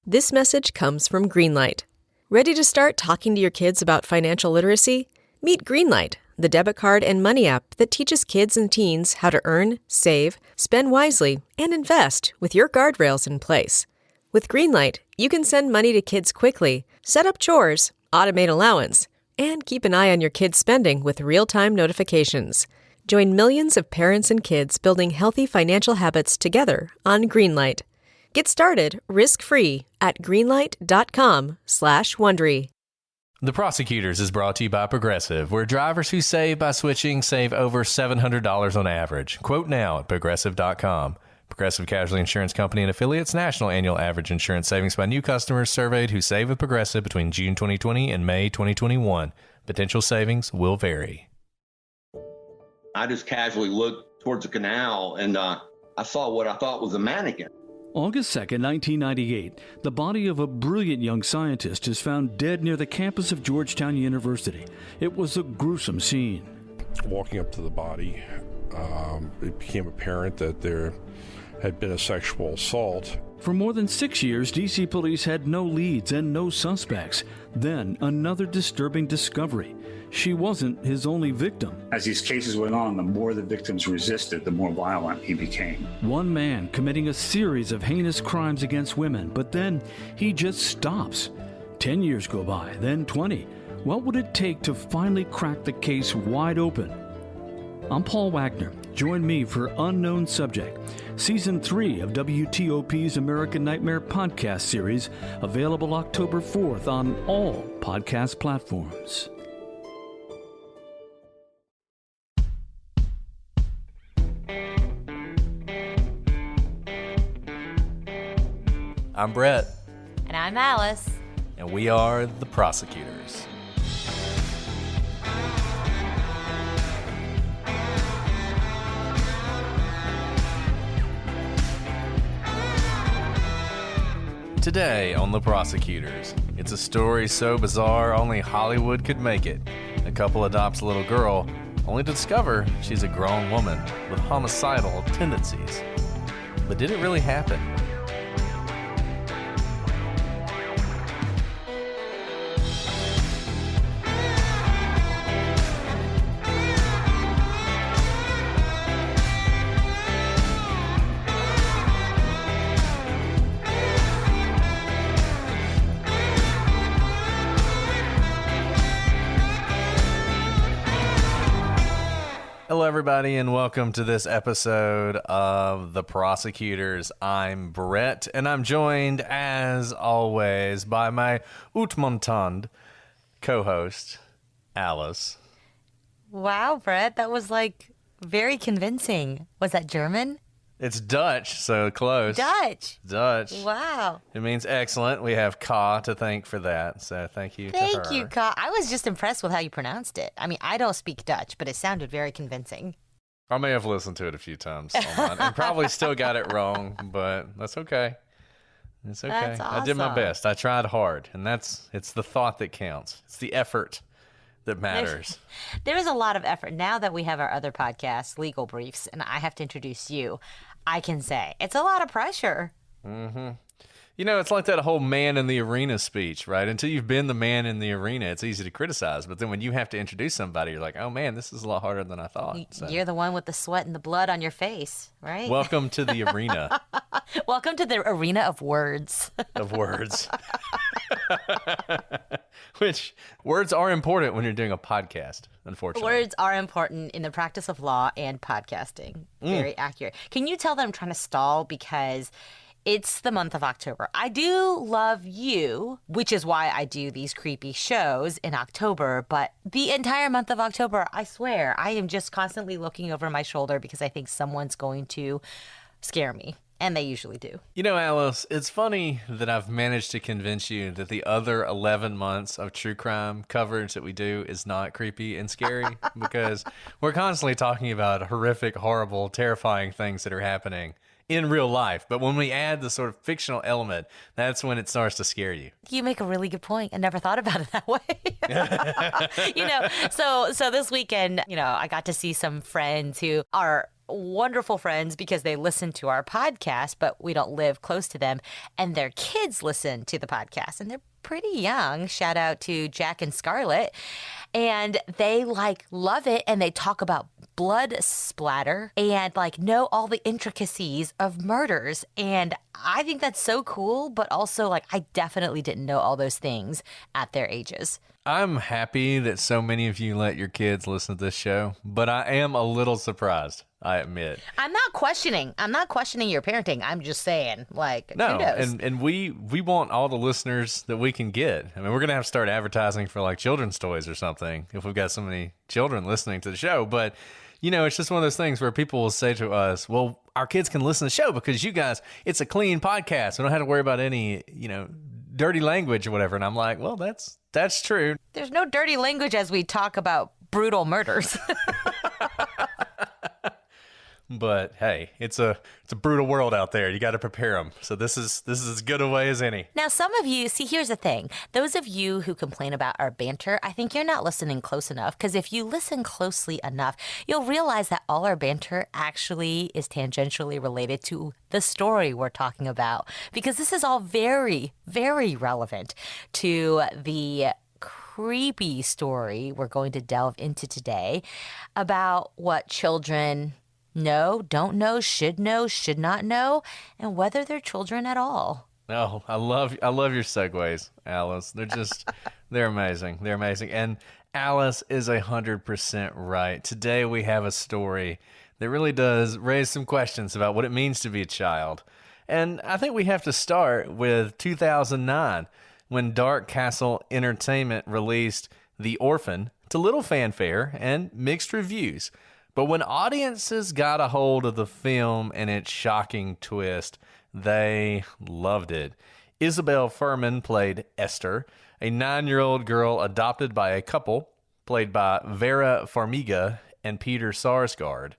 This message comes from Greenlight. Ready to start talking to your kids about financial literacy? Meet Greenlight, the debit card and money app that teaches kids and teens how to earn, save, spend wisely, and invest with your guardrails in place. With Greenlight, you can send money to kids quickly, set up chores, automate allowance, and keep an eye on your kids' spending with real-time notifications. Join millions of parents and kids building healthy financial habits together on Greenlight. Get started risk-free at greenlight.com/Wondery. The Prosecutors is brought to you by Progressive, where drivers who save by switching save over $700 on average. Quote now at Progressive.com. Progressive Casualty Insurance Company and Affiliates national annual average insurance savings by new customers surveyed who save with Progressive between June 2020 and May 2021. Potential savings will vary. I just casually looked towards the canal and I saw what I thought was a mannequin. August 2nd, 1998, the body of a brilliant young scientist is found dead near the campus of Georgetown University. It was a gruesome scene. Walking up to the body, it became apparent that there had been a sexual assault. For more than 6 years, D.C. police had no leads and no suspects. Then, another disturbing discovery. She wasn't his only victim. As these cases went on, the more the victims resisted, the more violent he became. One man committing a series of heinous crimes against women, but then he just stops. 10 years go by, then 20. What would it take to finally crack the case wide open? I'm Paul Wagner. Join me for Unknown Subject, Season 3 of WTOP's American Nightmare podcast series, available October 4th on all podcast platforms. I'm Brett. And I'm Alice. And we are the Prosecutors. Today on The Prosecutors, it's a story so bizarre only Hollywood could make it. A couple adopts a little girl, only to discover she's a grown woman with homicidal tendencies. But did it really happen? Hello, everybody, and welcome to this episode of The Prosecutors. I'm Brett, and I'm joined, as always, by my outmontand co-host, Alice. Wow, Brett, that was very convincing. Was that German? It's Dutch, so close. Dutch. Wow. It means excellent. We have Ka to thank for that, so thank you to her. Thank you, Ka. I was just impressed with how you pronounced it. I mean, I don't speak Dutch, but it sounded very convincing. I may have listened to it a few times online and probably still got it wrong, but that's okay. It's okay. That's awesome. I did my best. I tried hard, and it's the thought that counts. It's the effort that matters. There is a lot of effort. Now that we have our other podcast, Legal Briefs, and I have to introduce you, I can say it's a lot of pressure. Mm-hmm. You know, it's like that whole man in the arena speech, right? Until you've been the man in the arena, it's easy to criticize. But then when you have to introduce somebody, you're like, oh, man, this is a lot harder than I thought. So. You're the one with the sweat and the blood on your face, right? Welcome to the arena. Welcome to the arena of words. Of words. Which words are important when you're doing a podcast, unfortunately. Words are important in the practice of law and podcasting. Very accurate. Can you tell that I'm trying to stall because it's the month of October? I do love you, which is why I do these creepy shows in October. But the entire month of October, I swear, I am just constantly looking over my shoulder because I think someone's going to scare me. And they usually do. You know, Alice, it's funny that I've managed to convince you that the other 11 months of true crime coverage that we do is not creepy and scary because we're constantly talking about horrific, horrible, terrifying things that are happening in real life. But when we add the sort of fictional element, that's when it starts to scare you. You make a really good point. I never thought about it that way. So this weekend, I got to see some friends who are wonderful friends because they listen to our podcast, but we don't live close to them. And their kids listen to the podcast, and they're pretty young. Shout out to Jack and Scarlett. And they love it, and they talk about blood splatter and know all the intricacies of murders. And I think that's so cool, but also I definitely didn't know all those things at their ages. I'm happy that so many of you let your kids listen to this show, but I am a little surprised, I admit. I'm not questioning your parenting. I'm just saying, no, kudos. and we want all the listeners that we can get. I mean, we're going to have to start advertising for children's toys or something if we've got so many children listening to the show. But, it's just one of those things where people will say to us, well, our kids can listen to the show because you guys, it's a clean podcast. We don't have to worry about any, dirty language or whatever. And I'm like, well, that's true. There's no dirty language as we talk about brutal murders. But hey, it's a brutal world out there. You got to prepare them. So this is as good a way as any. Now, some of you, see, here's the thing. Those of you who complain about our banter, I think you're not listening close enough, because if you listen closely enough, you'll realize that all our banter actually is tangentially related to the story we're talking about, because this is all very, very relevant to the creepy story we're going to delve into today about what children know, don't know, should not know, and whether they're children at all. Oh, I love your segues, Alice. They're amazing. They're amazing. And Alice is 100% right. Today we have a story that really does raise some questions about what it means to be a child. And I think we have to start with 2009, when Dark Castle Entertainment released The Orphan to little fanfare and mixed reviews. But when audiences got a hold of the film and its shocking twist, they loved it. Isabel Furman played Esther, a 9-year-old girl adopted by a couple, played by Vera Farmiga and Peter Sarsgaard.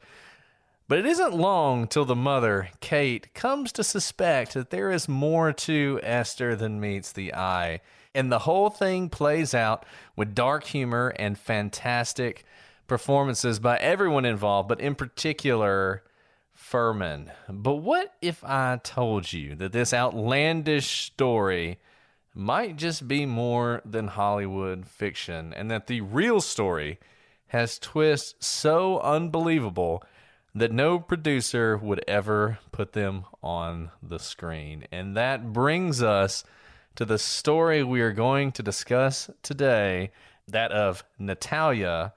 But it isn't long till the mother, Kate, comes to suspect that there is more to Esther than meets the eye. And the whole thing plays out with dark humor and fantastic performances by everyone involved, but in particular, Furman. But what if I told you that this outlandish story might just be more than Hollywood fiction, and that the real story has twists so unbelievable that no producer would ever put them on the screen? And that brings us to the story we are going to discuss today, that of Natalia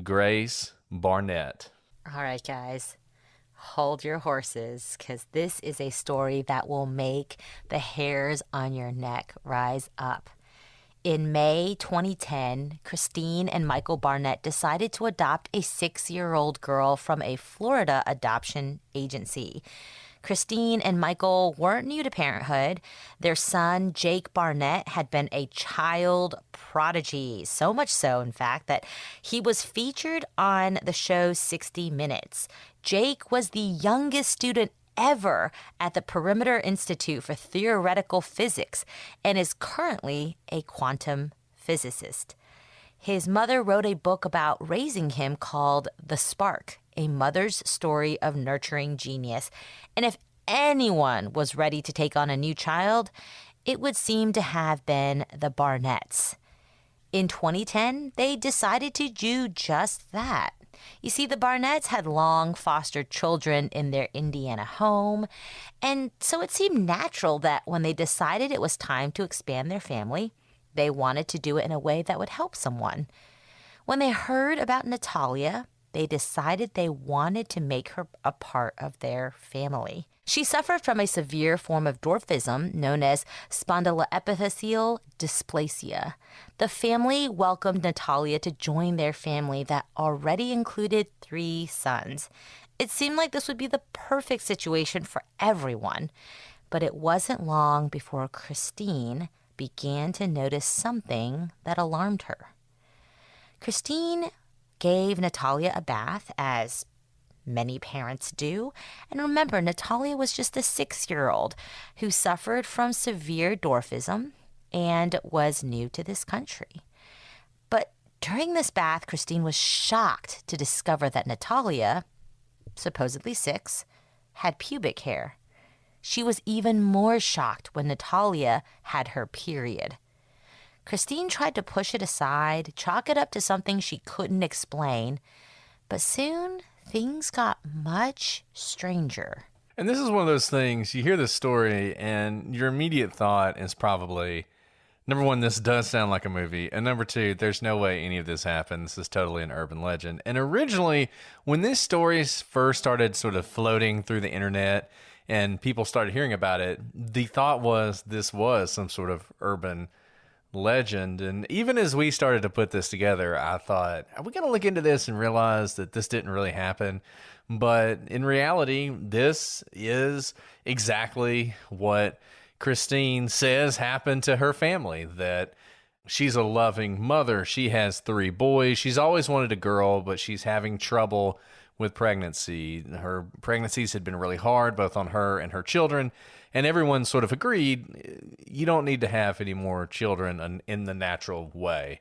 Grace Barnett. All right, guys, hold your horses, because this is a story that will make the hairs on your neck rise up. In May 2010, Christine and Michael Barnett decided to adopt a 6-year-old girl from a Florida adoption agency. Christine and Michael weren't new to parenthood. Their son, Jake Barnett, had been a child prodigy, so much so, in fact, that he was featured on the show 60 Minutes. Jake was the youngest student ever at the Perimeter Institute for Theoretical Physics and is currently a quantum physicist. His mother wrote a book about raising him called The Spark, a mother's story of nurturing genius. And if anyone was ready to take on a new child, it would seem to have been the Barnetts. In 2010, they decided to do just that. You see, the Barnetts had long fostered children in their Indiana home, and so it seemed natural that when they decided it was time to expand their family, they wanted to do it in a way that would help someone. When they heard about Natalia, they decided they wanted to make her a part of their family. She suffered from a severe form of dwarfism known as spondyloepiphyseal dysplasia. The family welcomed Natalia to join their family that already included 3 sons. It seemed like this would be the perfect situation for everyone. But it wasn't long before Christine began to notice something that alarmed her. Christine gave Natalia a bath, as many parents do. And remember, Natalia was just a 6-year-old who suffered from severe dwarfism and was new to this country. But during this bath, Christine was shocked to discover that Natalia supposedly 6, had pubic hair. She was even more shocked when Natalia had her period. Christine tried to push it aside, chalk it up to something she couldn't explain, but soon things got much stranger. And this is one of those things, you hear this story and your immediate thought is probably, number one, this does sound like a movie. And number two, there's no way any of this happened. This is totally an urban legend. And originally, when this story first started sort of floating through the internet and people started hearing about it, the thought was this was some sort of urban legend. And even as we started to put this together, I thought, are we going to look into this and realize that this didn't really happen? But in reality, this is exactly what Christine says happened to her family, that she's a loving mother. She has 3 boys. She's always wanted a girl, but she's having trouble with pregnancy. Her pregnancies had been really hard, both on her and her children. And everyone sort of agreed, you don't need to have any more children in the natural way.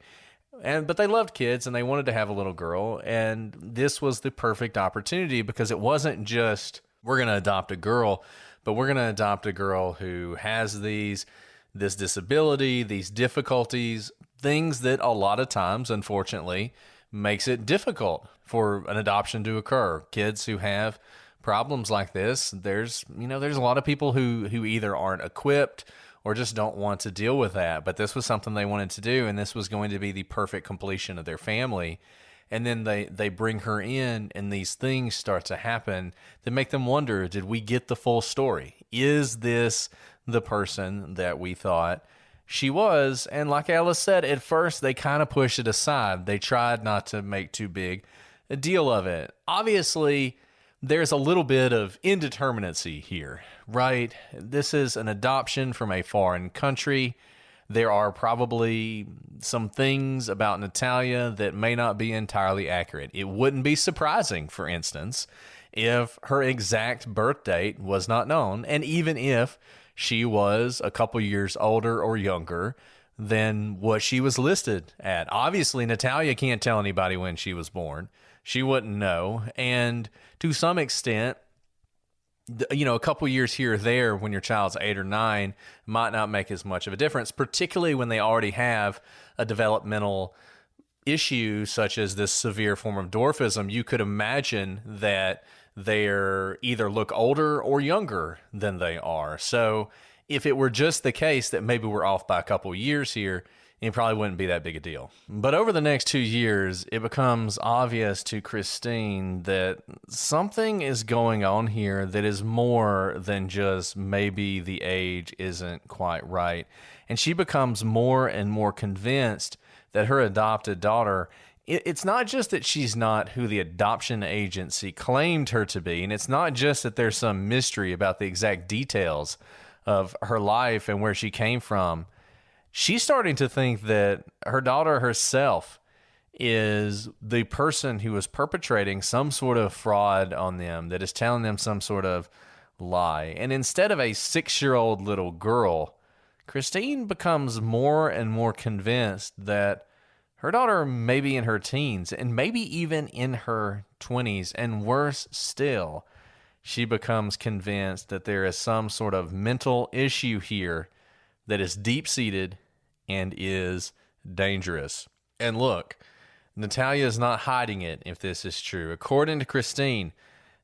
But they loved kids and they wanted to have a little girl. And this was the perfect opportunity because it wasn't just, we're going to adopt a girl, but we're going to adopt a girl who has this disability, these difficulties, things that a lot of times, unfortunately, makes it difficult for an adoption to occur. Kids who have problems like this, there's a lot of people who either aren't equipped or just don't want to deal with that. But this was something they wanted to do, and this was going to be the perfect completion of their family. And then they bring her in, and these things start to happen that make them wonder, did we get the full story? Is this the person that we thought she was? And like Alice said, at first they kind of pushed it aside. They tried not to make too big a deal of it. Obviously, there's a little bit of indeterminacy here, right? This is an adoption from a foreign country. There are probably some things about Natalia that may not be entirely accurate. It wouldn't be surprising, for instance, if her exact birth date was not known, and even if she was a couple years older or younger than what she was listed at. Obviously, Natalia can't tell anybody when she was born. She wouldn't know. And to some extent, a couple years here or there when your child's 8 or 9 might not make as much of a difference, particularly when they already have a developmental issue such as this severe form of dwarfism. You could imagine that they're either look older or younger than they are. So if it were just the case that maybe we're off by a couple years here, it probably wouldn't be that big a deal. But over the next 2 years, it becomes obvious to Christine that something is going on here that is more than just maybe the age isn't quite right. And she becomes more and more convinced that her adopted daughter, it's not just that she's not who the adoption agency claimed her to be, and it's not just that there's some mystery about the exact details of her life and where she came from. She's starting to think that her daughter herself is the person who is perpetrating some sort of fraud on them, that is telling them some sort of lie. And instead of a 6-year-old little girl, Christine becomes more and more convinced that her daughter may be in her teens and maybe even in her 20s. And worse still, she becomes convinced that there is some sort of mental issue here that is deep-seated and is dangerous. And look, Natalia is not hiding it if this is true. According to Christine,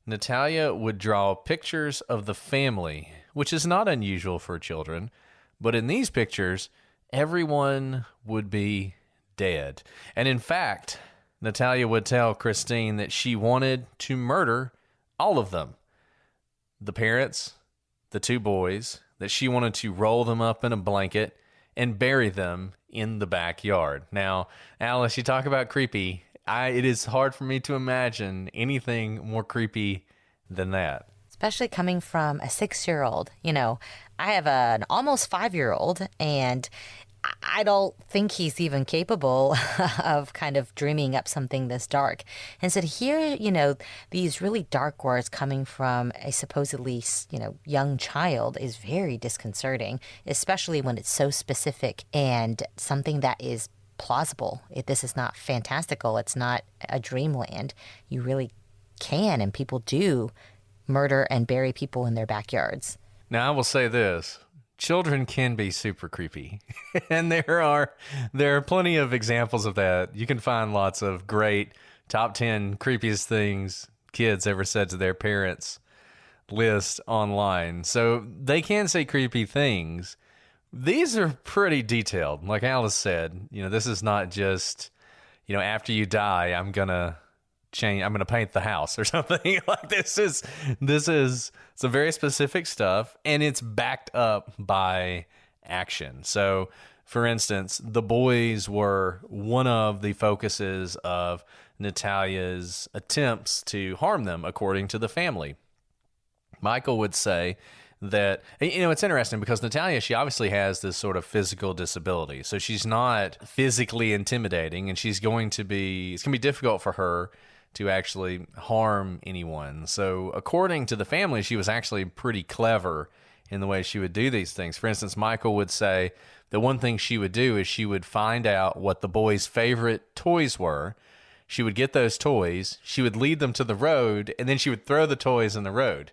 Natalia would draw pictures of the family, which is not unusual for children, but in these pictures, everyone would be dead. And in fact, Natalia would tell Christine that she wanted to murder all of them. The parents, the 2 boys, that she wanted to roll them up in a blanket and bury them in the backyard. Now, Alice, you talk about creepy. It is hard for me to imagine anything more creepy than that. Especially coming from a 6-year-old. I have an almost 5-year-old, and I don't think he's even capable of kind of dreaming up something this dark. And so to hear, these really dark words coming from a supposedly, young child is very disconcerting, especially when it's so specific and something that is plausible. This is not fantastical. It's not a dreamland. You really can and people do murder and bury people in their backyards. Now, I will say this. Children can be super creepy. And there are plenty of examples of that. You can find lots of great top 10 creepiest things kids ever said to their parents list online. So they can say creepy things. These are pretty detailed. Like Alice said, this is not just, after you die, I'm going to paint the house or something. Like this is some very specific stuff, and it's backed up by action. So for instance, the boys were one of the focuses of Natalia's attempts to harm them, according to the family. Michael would say that, it's interesting because Natalia, she obviously has this sort of physical disability. So she's not physically intimidating, and it's going to be difficult for her to actually harm anyone. So according to the family, she was actually pretty clever in the way she would do these things. For instance, Michael would say the one thing she would do is she would find out what the boys' favorite toys were. She would get those toys, she would lead them to the road, and then she would throw the toys in the road.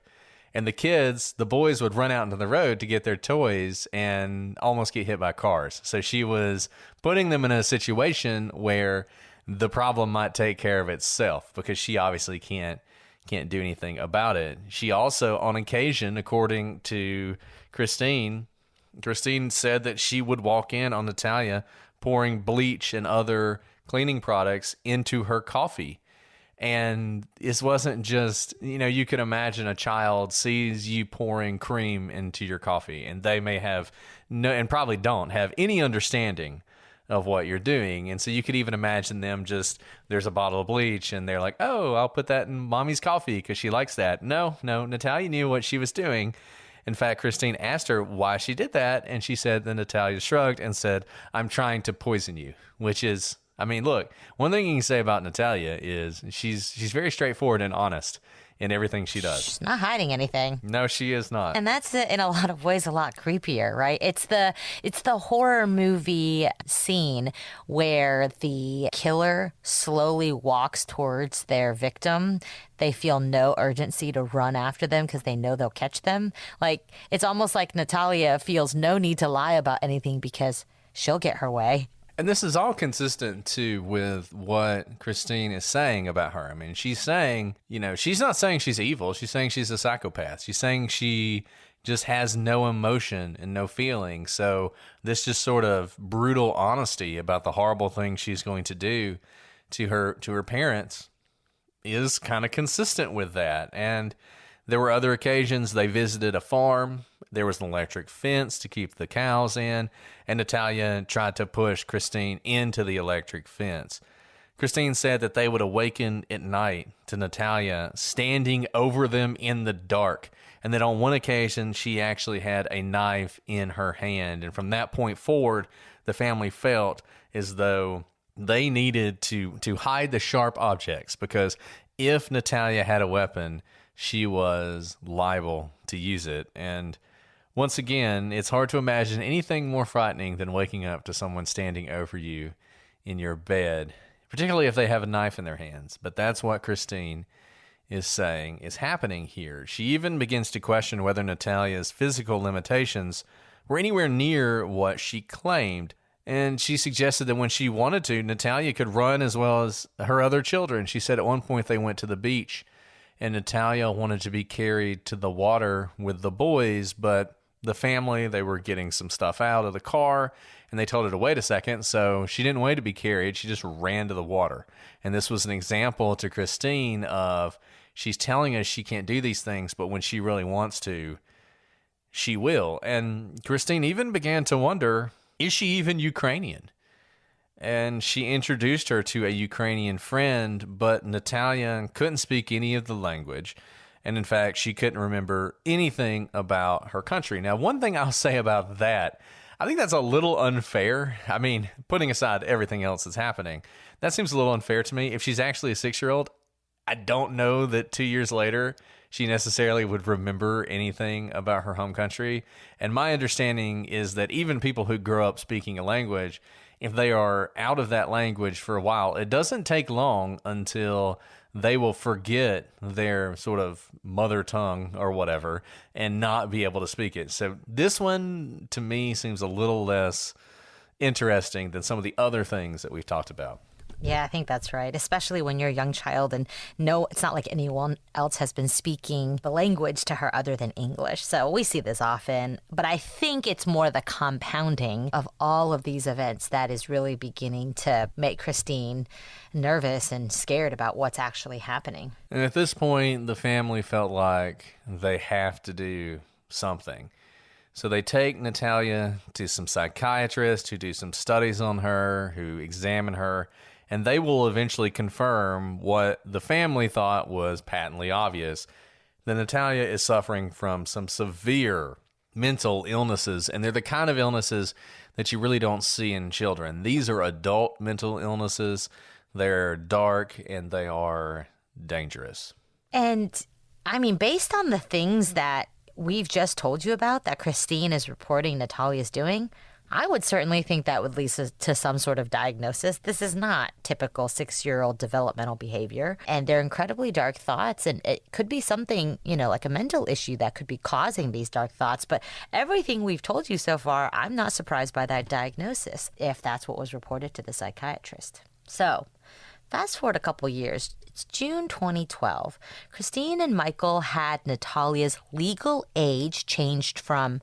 And the boys would run out into the road to get their toys and almost get hit by cars. So she was putting them in a situation where the problem might take care of itself because she obviously can't do anything about it. She also, on occasion, according to Christine said that she would walk in on Natalia pouring bleach and other cleaning products into her coffee. And this wasn't just, you could imagine a child sees you pouring cream into your coffee, and they may have and probably don't have any understanding of what you're doing. And so you could even imagine them there's a bottle of bleach and they're like, oh, I'll put that in mommy's coffee because she likes that. No, Natalia knew what she was doing. In fact, Christine asked her why she did that. And she said that Natalia shrugged and said, I'm trying to poison you, which is, look, one thing you can say about Natalia is she's very straightforward and honest in everything she does. She's not hiding anything. No, she is not. And that's in a lot of ways a lot creepier, right? It's the horror movie scene where the killer slowly walks towards their victim. They feel no urgency to run after them because they know they'll catch them. Like, it's almost like Natalia feels no need to lie about anything because she'll get her way. And this is all consistent, too, with what Christine is saying about her. She's saying, she's not saying she's evil. She's saying she's a psychopath. She's saying she just has no emotion and no feeling. So this just sort of brutal honesty about the horrible things she's going to do to her parents is kind of consistent with that. And there were other occasions they visited a farm. There was an electric fence to keep the cows in, and Natalia tried to push Christine into the electric fence. Christine said that they would awaken at night to Natalia standing over them in the dark, and that on one occasion she actually had a knife in her hand. And from that point forward, the family felt as though they needed to hide the sharp objects, because if Natalia had a weapon, she was liable to use it. And once again, it's hard to imagine anything more frightening than waking up to someone standing over you in your bed, particularly if they have a knife in their hands. But that's what Christine is saying is happening here. She even begins to question whether Natalia's physical limitations were anywhere near what she claimed. And she suggested that when she wanted to, Natalia could run as well as her other children. She said at one point they went to the beach, and Natalia wanted to be carried to the water with the boys, but the family, they were getting some stuff out of the car, and they told her to wait a second, so she didn't wait to be carried. She just ran to the water. And this was an example to Christine of, she's telling us she can't do these things, but when she really wants to, she will. And Christine even began to wonder, is she even Ukrainian? And she introduced her to a Ukrainian friend, but Natalia couldn't speak any of the language. And in fact, she couldn't remember anything about her country. Now, one thing I'll say about that, I think that's a little unfair. Putting aside everything else that's happening, that seems a little unfair to me. If she's actually a 6-year-old, I don't know that 2 years later she necessarily would remember anything about her home country. And my understanding is that even people who grow up speaking a language, if they are out of that language for a while, it doesn't take long until they will forget their sort of mother tongue or whatever and not be able to speak it. So this one, to me, seems a little less interesting than some of the other things that we've talked about. Yeah, I think that's right, especially when you're a young child and no, it's not like anyone else has been speaking the language to her other than English. So we see this often, but I think it's more the compounding of all of these events that is really beginning to make Christine nervous and scared about what's actually happening. And at this point, the family felt like they have to do something. So they take Natalia to some psychiatrists who do some studies on her, who examine her, and they will eventually confirm what the family thought was patently obvious, that Natalia is suffering from some severe mental illnesses, and they're the kind of illnesses that you really don't see in children. These are adult mental illnesses. They're dark, and they are dangerous. And, I mean, based on the things that we've just told you about that Christine is reporting Natalia's doing, I would certainly think that would lead to some sort of diagnosis. This is not typical 6-year-old developmental behavior, and they're incredibly dark thoughts, and it could be something, like a mental issue that could be causing these dark thoughts. But everything we've told you so far, I'm not surprised by that diagnosis, if that's what was reported to the psychiatrist. So, fast forward a couple years. It's June 2012. Christine and Michael had Natalia's legal age changed from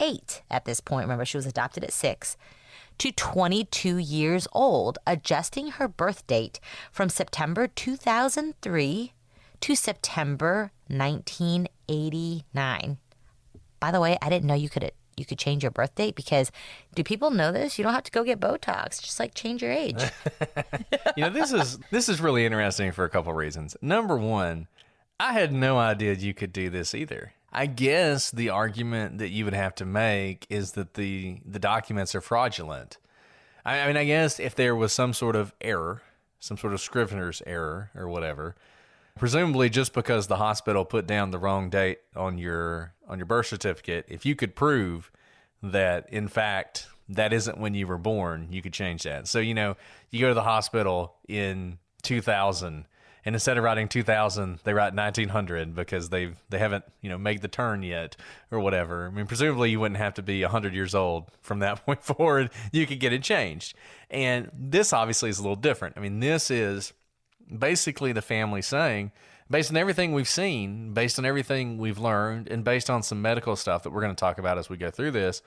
8 at this point. Remember, she was adopted at 6 to 22 years old, adjusting her birth date from September 2003 to September 1989. By the way, I didn't know you could change your birth date, because do people know this? You don't have to go get Botox. Just change your age. This is really interesting for a couple of reasons. Number one, I had no idea you could do this either. I guess the argument that you would have to make is that the documents are fraudulent. I mean, I guess if there was some sort of error, some sort of scrivener's error or whatever, presumably just because the hospital put down the wrong date on your birth certificate, if you could prove that, in fact, that isn't when you were born, you could change that. So, you go to the hospital in 2000, and instead of writing 2000, they write 1900 because they haven't, made the turn yet or whatever. I mean, presumably you wouldn't have to be 100 years old from that point forward. You could get it changed. And this obviously is a little different. I mean, this is basically the family saying, based on everything we've seen, based on everything we've learned, and based on some medical stuff that we're going to talk about as we go through this,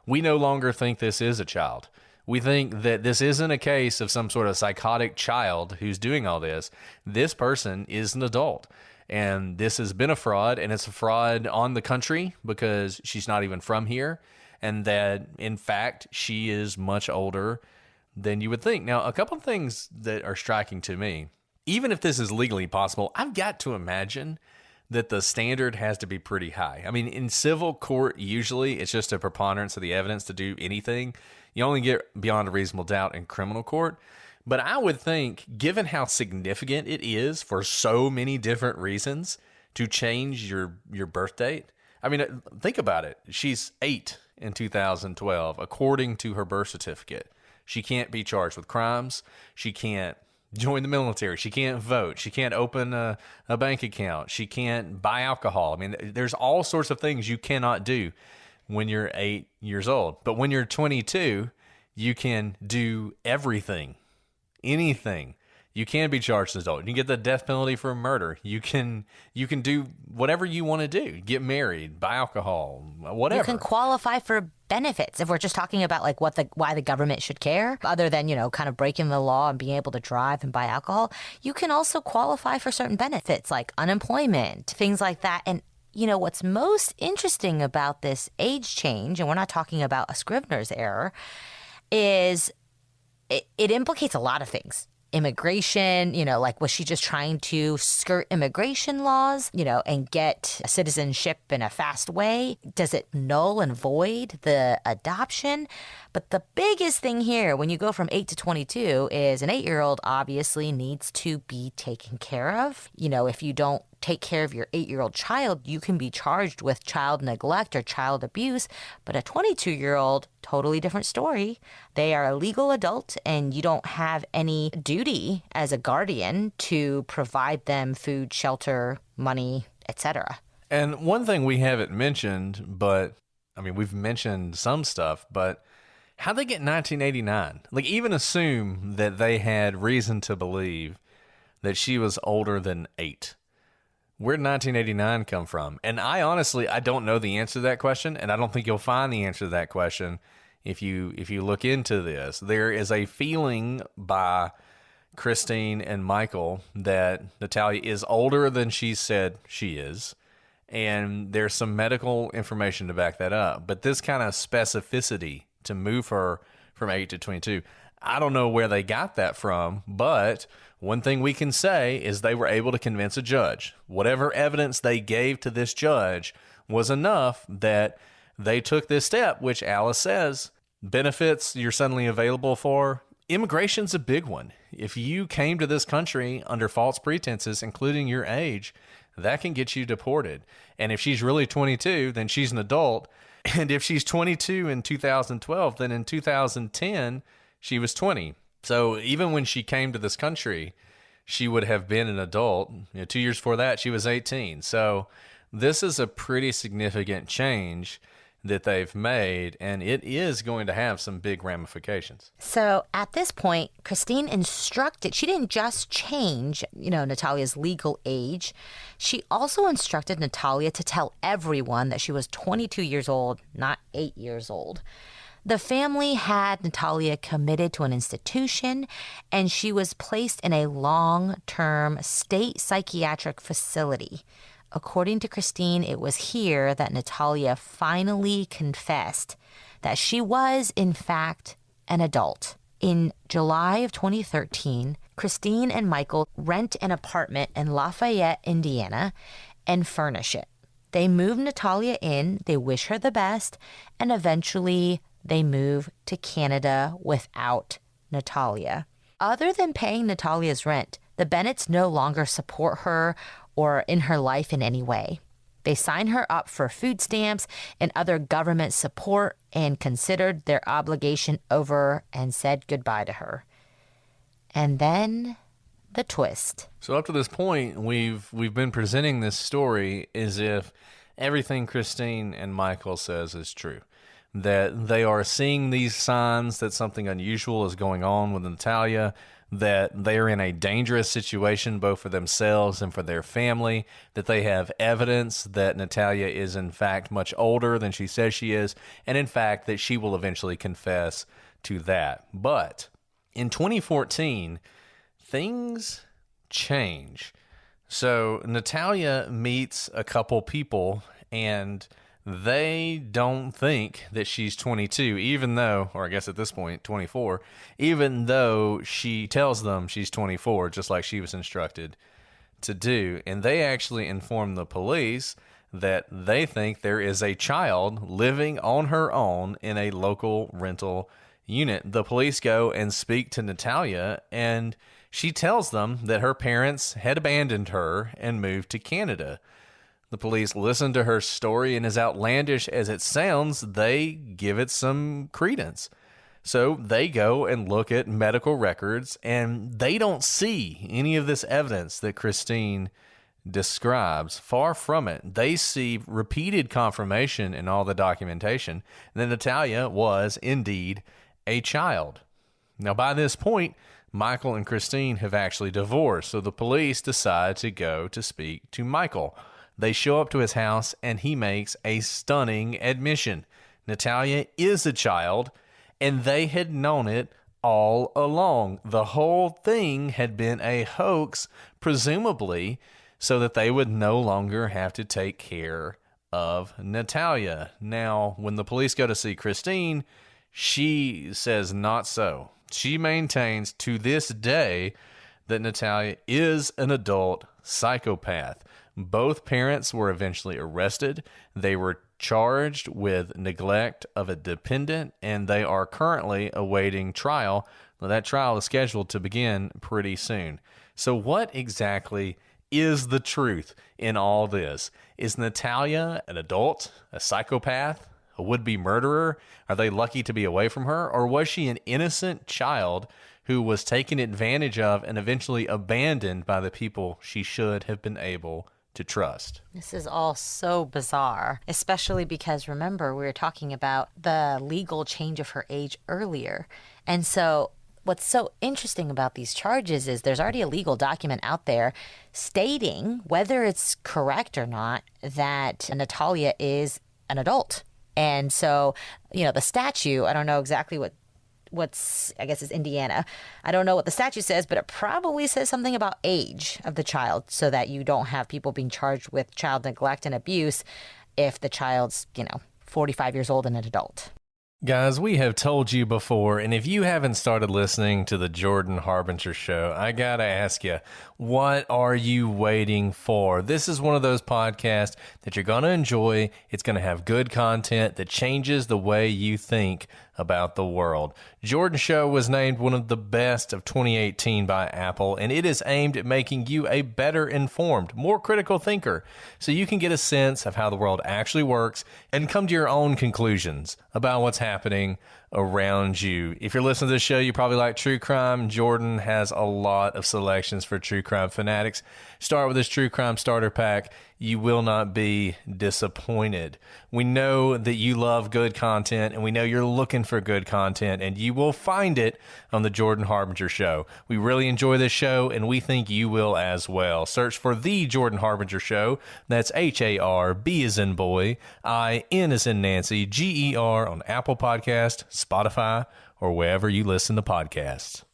we no longer think this is a child. We think that this isn't a case of some sort of psychotic child who's doing all this. This person is an adult, and this has been a fraud, and it's a fraud on the country because she's not even from here, and that, in fact, she is much older than you would think. Now, a couple of things that are striking to me, even if this is legally possible, I've got to imagine that the standard has to be pretty high. I mean, in civil court, usually it's just a preponderance of the evidence to do anything. You only get beyond a reasonable doubt in criminal court. But I would think, given how significant it is for so many different reasons to change your birth date, I mean, think about it. She's 8 in 2012, according to her birth certificate. She can't be charged with crimes. She can't join the military. She can't vote. She can't open a bank account. She can't buy alcohol. I mean, there's all sorts of things you cannot do when you're 8 years old. But when you're 22, you can do everything, anything. You can be charged as an adult. You can get the death penalty for murder. You can do whatever you want to do. Get married, buy alcohol, whatever. You can qualify for benefits if we're just talking about why the government should care, other than, kind of breaking the law and being able to drive and buy alcohol. You can also qualify for certain benefits like unemployment, things like that. And what's most interesting about this age change, and we're not talking about a Scrivener's error, is it implicates a lot of things. Immigration, was she just trying to skirt immigration laws, and get citizenship in a fast way? Does it null and void the adoption? But the biggest thing here, when you go from 8 to 22, is an 8-year-old obviously needs to be taken care of. If you don't take care of your 8-year-old child, you can be charged with child neglect or child abuse. But a 22-year-old, totally different story. They are a legal adult, and you don't have any duty as a guardian to provide them food, shelter, money, etc. And one thing we haven't mentioned, but I mean, we've mentioned some stuff, but how'd they get 1989? Like, even assume that they had reason to believe that she was older than 8. Where'd 1989 come from? And I honestly don't know the answer to that question, and I don't think you'll find the answer to that question if you look into this. There is a feeling by Christine and Michael that Natalia is older than she said she is, and there's some medical information to back that up. But this kind of specificity to move her from 8 to 22, I don't know where they got that from, but one thing we can say is they were able to convince a judge. Whatever evidence they gave to this judge was enough that they took this step, which Alice says, benefits you're suddenly available for. Immigration's a big one. If you came to this country under false pretenses, including your age, that can get you deported. And if she's really 22, then she's an adult. And if she's 22 in 2012, then in 2010, she was 20. So even when she came to this country, she would have been an adult. 2 years before that, she was 18. So this is a pretty significant change that they've made, and it is going to have some big ramifications. So at this point, Christine instructed, she didn't just change, Natalia's legal age. She also instructed Natalia to tell everyone that she was 22 years old, not 8 years old. The family had Natalia committed to an institution, and she was placed in a long-term state psychiatric facility. According to Christine, it was here that Natalia finally confessed that she was, in fact, an adult. In July of 2013, Christine and Michael rent an apartment in Lafayette, Indiana, and furnish it. They move Natalia in, they wish her the best, and eventually they move to Canada without Natalia. Other than paying Natalia's rent, the Bennetts no longer support her or in her life in any way. They signed her up for food stamps and other government support and considered their obligation over and said goodbye to her. And then the twist. So up to this point, we've been presenting this story as if everything Christine and Michael says is true. That they are seeing these signs that something unusual is going on with Natalia, that they're in a dangerous situation both for themselves and for their family, that they have evidence that Natalia is in fact much older than she says she is, and in fact that she will eventually confess to that. But in 2014, things change. So Natalia meets a couple people, and they don't think that she's 22, even though, or I guess at this point, 24, even though she tells them she's 24, just like she was instructed to do. And they actually inform the police that they think there is a child living on her own in a local rental unit. The police go and speak to Natalia, and she tells them that her parents had abandoned her and moved to Canada. The police listen to her story, and as outlandish as it sounds, they give it some credence. So they go and look at medical records, and they don't see any of this evidence that Christine describes. Far from it. They see repeated confirmation in all the documentation that Natalia was indeed a child. Now, by this point, Michael and Christine have actually divorced, so the police decide to go to speak to Michael. They show up to his house, and he makes a stunning admission. Natalia is a child, and they had known it all along. The whole thing had been a hoax, presumably, so that they would no longer have to take care of Natalia. Now, when the police go to see Christine, she says not so. She maintains to this day that Natalia is an adult psychopath. Both parents were eventually arrested. They were charged with neglect of a dependent, and they are currently awaiting trial. Now, that trial is scheduled to begin pretty soon. So what exactly is the truth in all this? Is Natalia an adult, a psychopath, a would-be murderer? Are they lucky to be away from her? Or was she an innocent child who was taken advantage of and eventually abandoned by the people she should have been able to trust? This is all so bizarre, especially because, remember, we were talking about the legal change of her age earlier. And so what's so interesting about these charges is there's already a legal document out there stating, whether it's correct or not, that Natalia is an adult. And so, the statute, I don't know exactly what's, I guess it's Indiana. I don't know what the statute says, but it probably says something about age of the child so that you don't have people being charged with child neglect and abuse if the child's, 45 years old and an adult. Guys, we have told you before, and if you haven't started listening to the Jordan Harbinger show, I gotta ask you, what are you waiting for? This is one of those podcasts that you're gonna enjoy. It's gonna have good content that changes the way you think about the world. Jordan Show was named one of the best of 2018 by Apple, and it is aimed at making you a better informed, more critical thinker, so you can get a sense of how the world actually works and come to your own conclusions about what's happening around you. If you're listening to this show, you probably like true crime. Jordan has a lot of selections for true crime fanatics. Start with this true crime starter pack. You will not be disappointed. We know that you love good content, and we know you're looking for good content, and you will find it on the Jordan Harbinger Show. We really enjoy this show, and we think you will as well. Search for The Jordan Harbinger Show. That's Harb as in boy, IN as in Nancy, GER on Apple Podcast, Spotify, or wherever you listen to podcasts.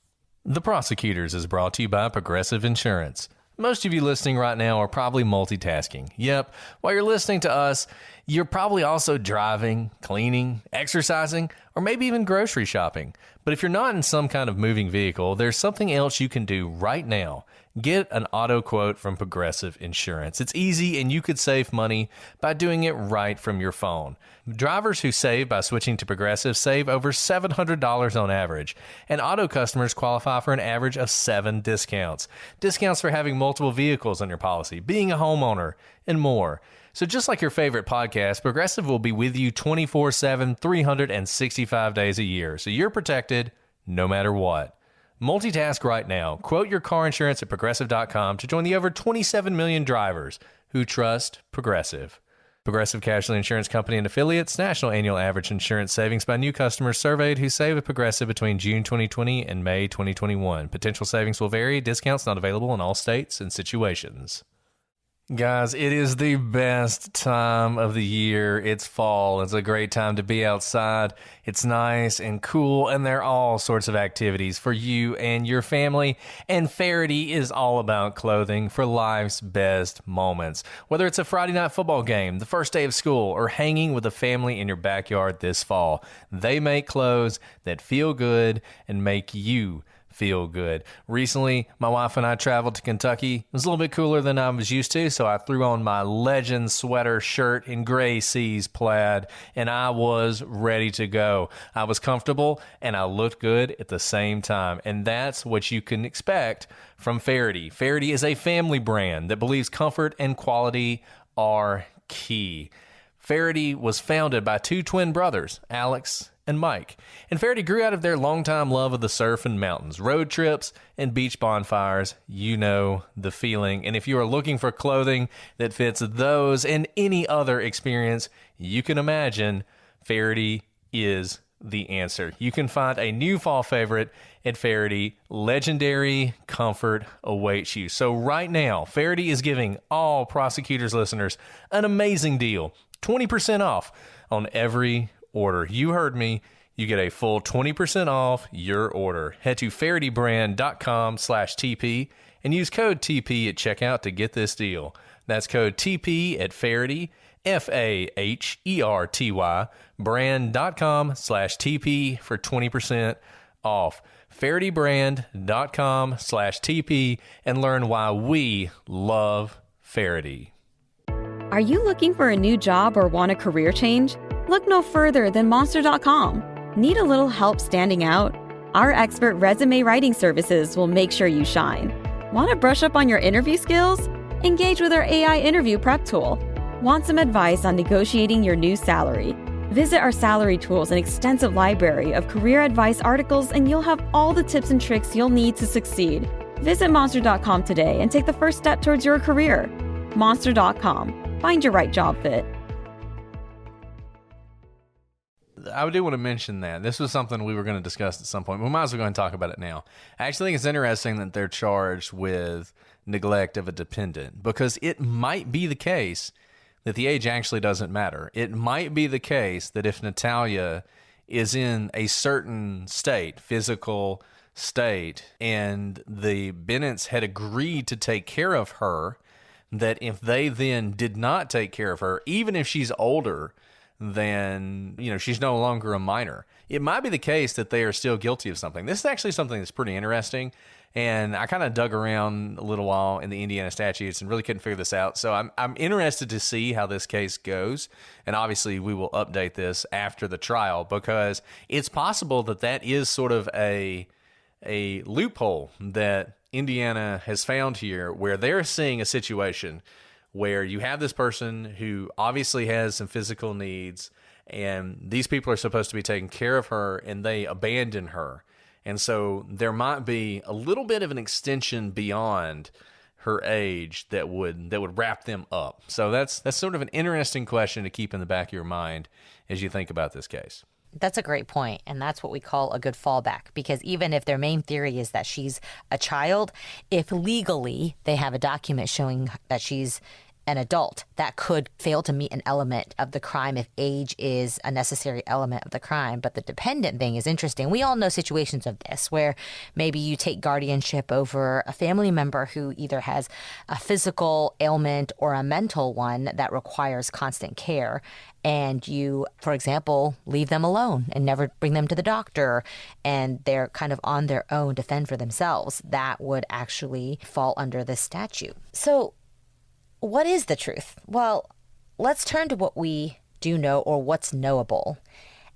The Prosecutors is brought to you by Progressive Insurance. Most of you listening right now are probably multitasking. Yep, while you're listening to us, you're probably also driving, cleaning, exercising, or maybe even grocery shopping. But if you're not in some kind of moving vehicle, there's something else you can do right now. Get an auto quote from Progressive Insurance. It's easy, and you could save money by doing it right from your phone. Drivers who save by switching to Progressive save over $700 on average, and auto customers qualify for an average of 7 discounts. Discounts for having multiple vehicles on your policy, being a homeowner, and more. So just like your favorite podcast, Progressive will be with you 24/7, 365 days a year, so you're protected no matter what. Multitask right now. Quote your car insurance at Progressive.com to join the over 27 million drivers who trust Progressive. Progressive Casualty Insurance Company and Affiliates. National annual average insurance savings by new customers surveyed who save with Progressive between June 2020 and May 2021. Potential savings will vary. Discounts not available in all states and situations. Guys, it is the best time of the year. It's fall. It's a great time to be outside. It's nice and cool, and there are all sorts of activities for you and your family. And Faherty is all about clothing for life's best moments. Whether it's a Friday night football game, the first day of school, or hanging with a family in your backyard this fall, they make clothes that feel good and make you feel good. Recently, my wife and I traveled to Kentucky. It was a little bit cooler than I was used to, so I threw on my Legend sweater shirt in gray C's plaid, and I was ready to go. I was comfortable, and I looked good at the same time, and that's what you can expect from Faherty. Faherty is a family brand that believes comfort and quality are key. Faherty was founded by 2 twin brothers, Alex and Mike. And Faherty grew out of their longtime love of the surf and mountains, road trips, and beach bonfires. You know the feeling. And if you are looking for clothing that fits those and any other experience you can imagine, Faherty is the answer. You can find a new fall favorite at Faherty. Legendary comfort awaits you. So right now, Faherty is giving all Prosecutors listeners an amazing deal. 20% off on every order. You heard me. You get a full 20% off your order. Head to fahertybrand.com/TP and use code TP at checkout to get this deal. That's code TP at Faherty, FAHERTY, brand.com/TP for 20% off. fahertybrand.com/TP and learn why we love Faherty. Are you looking for a new job or want a career change? Look no further than Monster.com. Need a little help standing out? Our expert resume writing services will make sure you shine. Want to brush up on your interview skills? Engage with our AI interview prep tool. Want some advice on negotiating your new salary? Visit our salary tools and extensive library of career advice articles, and you'll have all the tips and tricks you'll need to succeed. Visit Monster.com today and take the first step towards your career. Monster.com. Find your right job fit. I do want to mention that. This was something we were going to discuss at some point. We might as well go and talk about it now. I actually think it's interesting that they're charged with neglect of a dependent, because it might be the case that the age actually doesn't matter. It might be the case that if Natalia is in a certain state, physical state, and the Bennetts had agreed to take care of her, that if they then did not take care of her, even if she's older, then, she's no longer a minor. It might be the case that they are still guilty of something. This is actually something that's pretty interesting. And I kind of dug around a little while in the Indiana statutes and really couldn't figure this out. So I'm interested to see how this case goes. And obviously we will update this after the trial, because it's possible that that is sort of a loophole that Indiana has found here, where they're seeing a situation where you have this person who obviously has some physical needs, and these people are supposed to be taking care of her, and they abandon her. And so there might be a little bit of an extension beyond her age that would wrap them up. So that's sort of an interesting question to keep in the back of your mind as you think about this case. That's a great point, and that's what we call a good fallback, because even if their main theory is that she's a child, if legally they have a document showing that she's an adult, that could fail to meet an element of the crime if age is a necessary element of the crime. But the dependent thing is interesting. We all know situations of this where maybe you take guardianship over a family member who either has a physical ailment or a mental one that requires constant care, and you, for example, leave them alone and never bring them to the doctor, and they're kind of on their own to fend for themselves. That would actually fall under this statute. So what is the truth? Well, let's turn to what we do know, or what's knowable.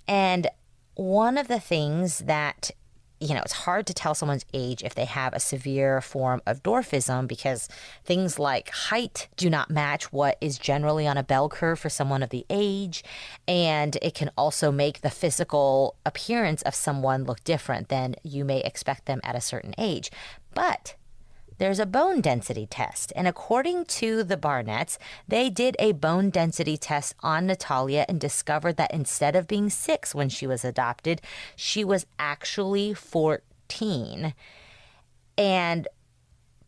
And one of the things that, it's hard to tell someone's age if they have a severe form of dwarfism, because things like height do not match what is generally on a bell curve for someone of the age. And it can also make the physical appearance of someone look different than you may expect them at a certain age. But there's a bone density test. And according to the Barnetts, they did a bone density test on Natalia and discovered that instead of being 6 when she was adopted, she was actually 14. And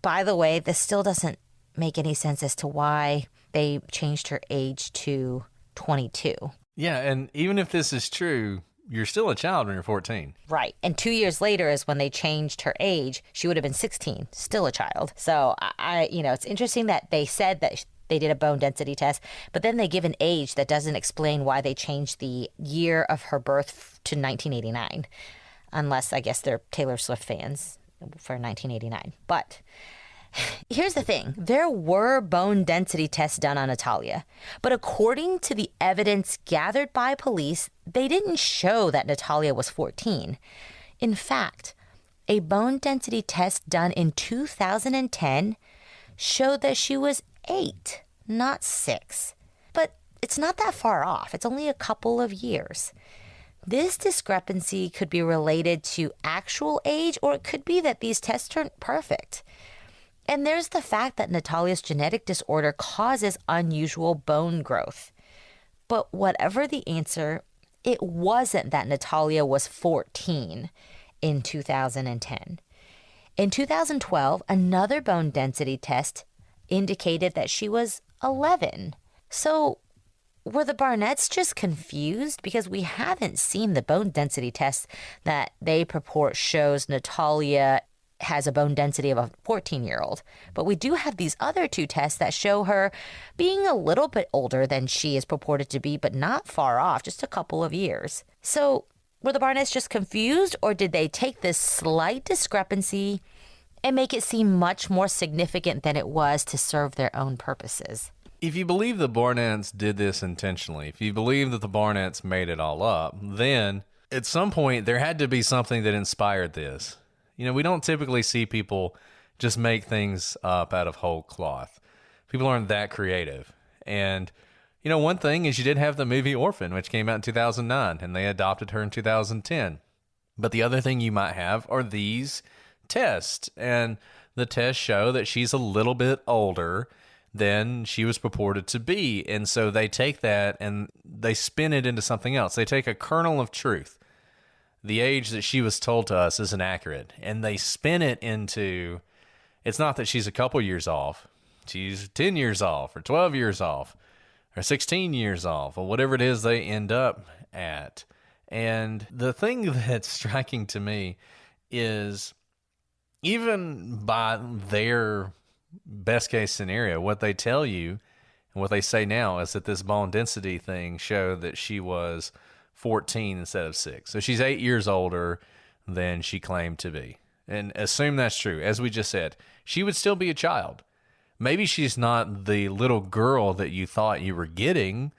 by the way, this still doesn't make any sense as to why they changed her age to 22. Yeah, and even if this is true, you're still a child when you're 14. Right. And 2 years later is when they changed her age. She would have been 16, still a child. So it's interesting that they said that they did a bone density test, but then they give an age that doesn't explain why they changed the year of her birth to 1989, unless I guess they're Taylor Swift fans for 1989. But here's the thing. There were bone density tests done on Natalia, but according to the evidence gathered by police, they didn't show that Natalia was 14. In fact, a bone density test done in 2010 showed that she was 8, not 6. But it's not that far off. It's only a couple of years. This discrepancy could be related to actual age, or it could be that these tests aren't perfect. And there's the fact that Natalia's genetic disorder causes unusual bone growth. But whatever the answer, it wasn't that Natalia was 14 in 2010. In 2012, another bone density test indicated that she was 11. So were the Barnetts just confused? Because we haven't seen the bone density test that they purport shows Natalia has a bone density of a 14-year-old. But we do have these other 2 tests that show her being a little bit older than she is purported to be, but not far off, just a couple of years. So were the Barnetts just confused, or did they take this slight discrepancy and make it seem much more significant than it was to serve their own purposes? If you believe the Barnetts did this intentionally, if you believe that the Barnetts made it all up, then at some point there had to be something that inspired this. We don't typically see people just make things up out of whole cloth. People aren't that creative. And, you know, one thing is you did have the movie Orphan, which came out in 2009, and they adopted her in 2010. But the other thing you might have are these tests. And the tests show that she's a little bit older than she was purported to be. And so they take that and they spin it into something else. They take a kernel of truth. The age that she was told to us isn't accurate. And they spin it into, it's not that she's a couple years off. She's 10 years off or 12 years off or 16 years off or whatever it is they end up at. And the thing that's striking to me is even by their best case scenario, what they tell you and what they say now is that this bone density thing showed that she was 14 instead of 6. So she's 8 years older than she claimed to be. And assume that's true. As we just said, she would still be a child. Maybe she's not the little girl that you thought you were getting,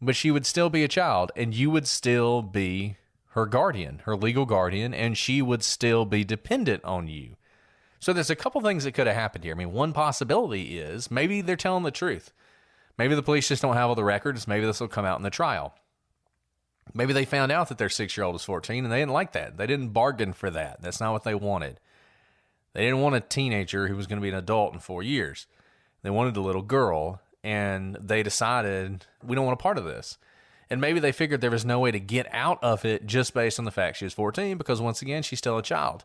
but she would still be a child, and you would still be her guardian, her legal guardian, and she would still be dependent on you. So there's a couple things that could have happened here. I mean, one possibility is maybe they're telling the truth. Maybe the police just don't have all the records. Maybe this will come out in the trial. Maybe they found out that their 6-year-old was 14 and they didn't like that. They didn't bargain for that. That's not what they wanted. They didn't want a teenager who was going to be an adult in 4 years. They wanted a little girl, and they decided, we don't want a part of this. And maybe they figured there was no way to get out of it just based on the fact she was 14, because once again, she's still a child.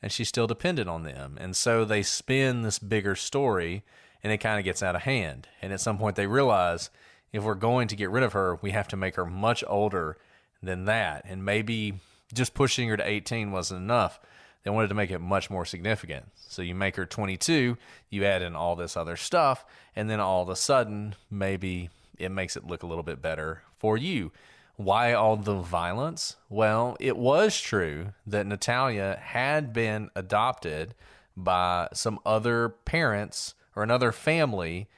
And she's still dependent on them. And so they spin this bigger story, and it kind of gets out of hand. And at some point they realize, if we're going to get rid of her, we have to make her much older than that. And maybe just pushing her to 18 wasn't enough. They wanted to make it much more significant. So you make her 22, you add in all this other stuff, and then all of a sudden, maybe it makes it look a little bit better for you. Why all the violence? Well, it was true that Natalia had been adopted by some other parents or another family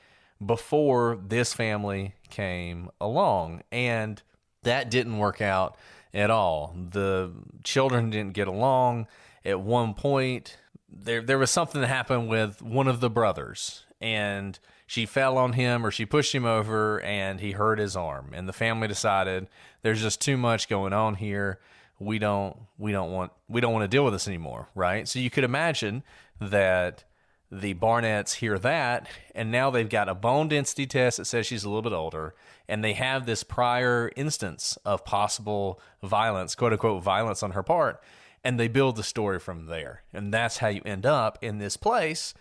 before this family came along. And that didn't work out at all. The children didn't get along. At one point, there was something that happened with one of the brothers, and she fell on him or she pushed him over and he hurt his arm. And the family decided there's just too much going on here. We don't want to deal with this anymore, right? So you could imagine that the Barnetts hear that, and now they've got a bone density test that says she's a little bit older, and they have this prior instance of possible violence, quote unquote violence on her part, and they build the story from there. And that's how you end up in this place